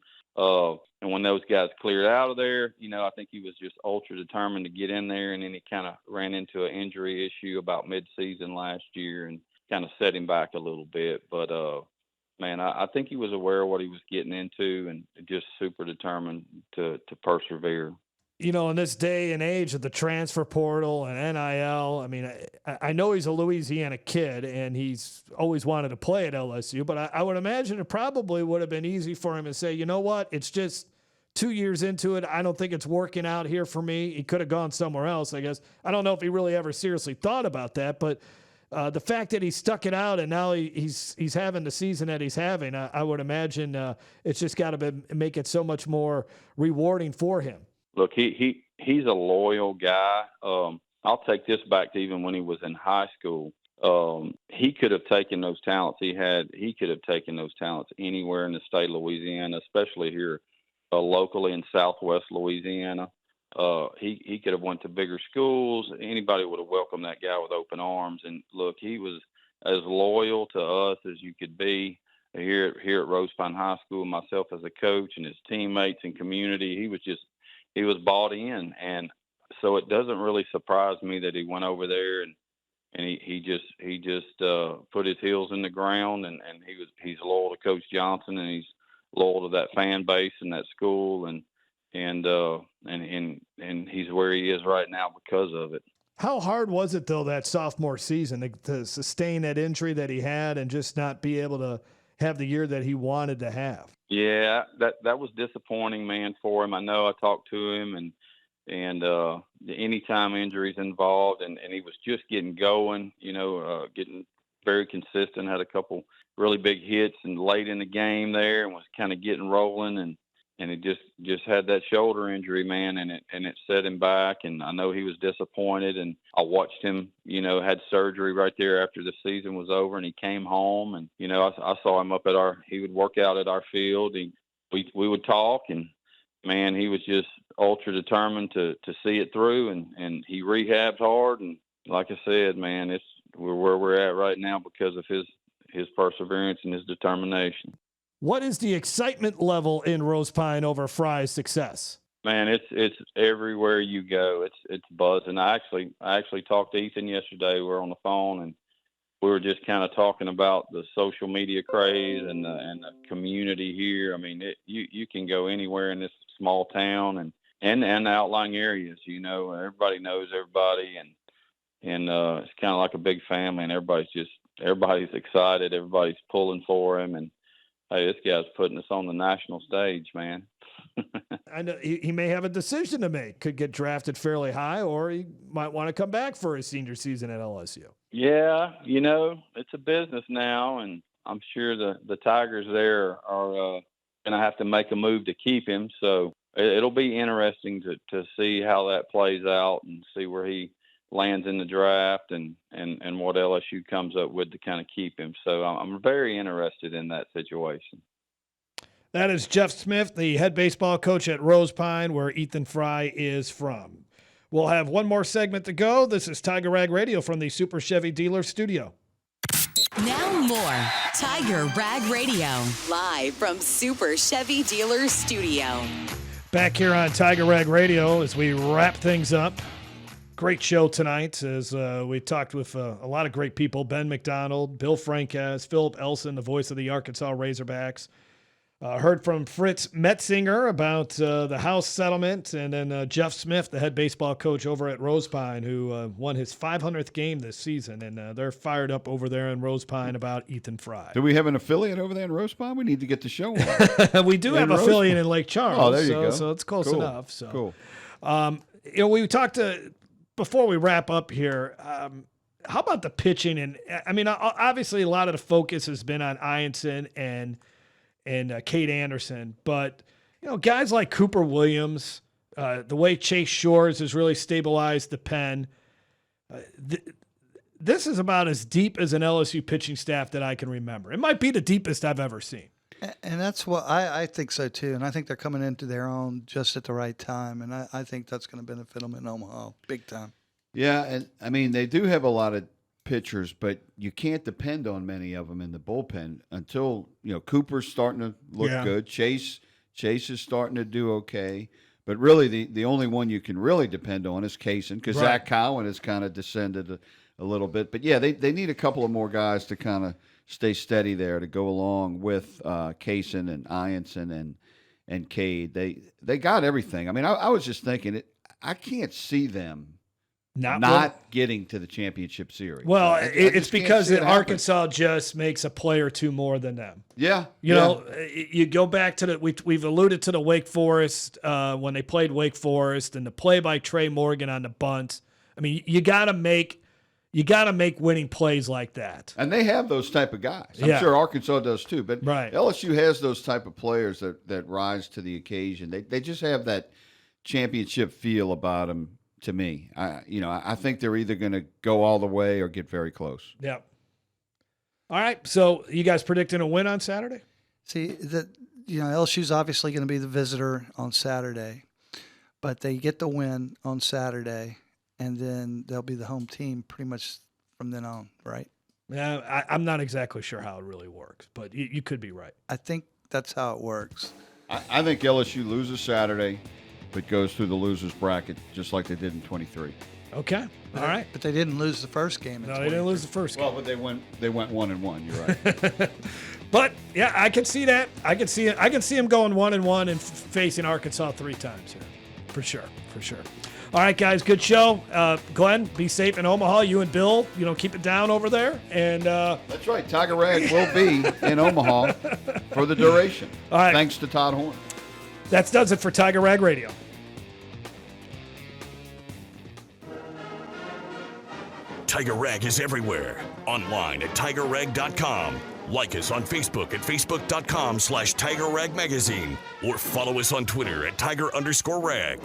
And when those guys cleared out of there, I think he was just ultra determined to get in there. And then he kind of ran into an injury issue about midseason last year and kind of set him back a little bit. But, man, I think he was aware of what he was getting into and just super determined to persevere. In this day and age of the transfer portal and NIL, I mean, I know he's a Louisiana kid and he's always wanted to play at LSU, but I would imagine it probably would have been easy for him to say, you know what, it's just 2 years into it. I don't think it's working out here for me. He could have gone somewhere else, I guess. I don't know if he really ever seriously thought about that, but the fact that he stuck it out and now he's having the season that he's having, I would imagine it's just got to make it so much more rewarding for him. Look, he's a loyal guy. I'll take this back to even when he was in high school. He could have taken those talents he had. He could have taken those talents anywhere in the state of Louisiana, especially here locally in Southwest Louisiana. He could have went to bigger schools. Anybody would have welcomed that guy with open arms. And look, he was as loyal to us as you could be here at Rosepine High School. Myself as a coach and his teammates and community, he was bought in. And so it doesn't really surprise me that he went over there and he just put his heels in the ground and he's loyal to Coach Johnson and he's loyal to that fan base and that school and he's where he is right now because of it. How hard was it though that sophomore season to sustain that injury that he had and just not be able to have the year that he wanted to have? Yeah, that was disappointing, man, for him. I know I talked to him and anytime injuries involved and he was just getting going, getting very consistent, had a couple really big hits and late in the game there and was kind of getting rolling and he just had that shoulder injury, man, and it set him back. And I know he was disappointed. And I watched him, had surgery right there after the season was over, and he came home. And I saw him he would work out at our field. We would talk, and man, he was just ultra determined to see it through. And he rehabbed hard. And like I said, man, we're where we're at right now because of his perseverance and his determination. What is the excitement level in Rosepine over Frey's success? Man, it's everywhere you go. It's buzzing. I actually talked to Ethan yesterday. We were on the phone and we were just kind of talking about the social media craze and the community here. I mean, you can go anywhere in this small town and the outlying areas. Everybody knows everybody and it's kind of like a big family and everybody's excited. Everybody's pulling for him and. Hey, this guy's putting us on the national stage, man. I know he may have a decision to make. Could get drafted fairly high, or he might want to come back for his senior season at LSU. Yeah, it's a business now, and I'm sure the Tigers there are going to have to make a move to keep him. So it'll be interesting to see how that plays out and see where he lands in the draft and what LSU comes up with to kind of keep him. So I'm very interested in that situation. That is Jeff Smith, the head baseball coach at Rosepine, where Ethan Frey is from. We'll have one more segment to go. This is Tiger Rag Radio from the Super Chevy Dealer Studio. Now more Tiger Rag Radio, live from Super Chevy Dealer Studio. Back here on Tiger Rag Radio as we wrap things up. Great show tonight as we talked with a lot of great people. Ben McDonald, Bill Franques, Philip Elson, the voice of the Arkansas Razorbacks. Heard from Fritz Metzinger about the House settlement, and then Jeff Smith, the head baseball coach over at Rosepine, who won his 500th game this season, and they're fired up over there in Rosepine about Ethan Frey. Do we have an affiliate over there in Rosepine? We need to get the show on. We do have an affiliate in Lake Charles. Oh, there you go. So it's close enough. So cool. We talked to. Before we wrap up here, how about the pitching? And I mean, obviously, a lot of the focus has been on Ianson and Cade Anderson, but guys like Cooper Williams, the way Chase Shores has really stabilized the pen. This is about as deep as an LSU pitching staff that I can remember. It might be the deepest I've ever seen. And that's what I think so too. And I think they're coming into their own just at the right time. And I think that's going to benefit them in Omaha big time. Yeah. And I mean, they do have a lot of pitchers, but you can't depend on many of them in the bullpen until, Cooper's starting to look good. Chase Chase is starting to do okay. But really, the only one you can really depend on is Kaysen, because Zach Cowan has kind of descended a little bit. But, yeah, they need a couple of more guys to kind of stay steady there to go along with Kaysen and Ianson and Cade. They got everything. I mean, I was just thinking, I can't see them not getting to the championship series. Well, it's because Arkansas just makes a play or two more than them. Yeah. You know, you go back to we've alluded to the Wake Forest when they played Wake Forest and the play by Trey Morgan on the bunt. I mean, you got to make winning plays like that. And they have those type of guys. I'm sure Arkansas does too. But LSU has those type of players that rise to the occasion. They just have that championship feel about them. To me, I think they're either going to go all the way or get very close. Yeah. All right. So you guys predicting a win on Saturday? See, LSU's obviously going to be the visitor on Saturday, but they get the win on Saturday, and then they'll be the home team pretty much from then on, right? Yeah, I'm not exactly sure how it really works, but you could be right. I think that's how it works. I think LSU loses Saturday, but goes through the losers bracket just like they did in 23. Okay. All right. But they didn't lose the first game. No, they didn't lose the first game. Well, but they went 1-1. You're right. But yeah, I can see that. I can see it. I can see them going 1-1 and facing Arkansas 3 times here, for sure. All right, guys. Good show. Glenn, be safe in Omaha. You and Bill, keep it down over there. And that's right. Tiger Rag will be in Omaha for the duration. All right. Thanks to Todd Horne. That does it for Tiger Rag Radio. Tiger Rag is everywhere. Online at TigerRag.com. Like us on Facebook at Facebook.com/TigerRagMagazine. Or follow us on Twitter at Tiger_Rag.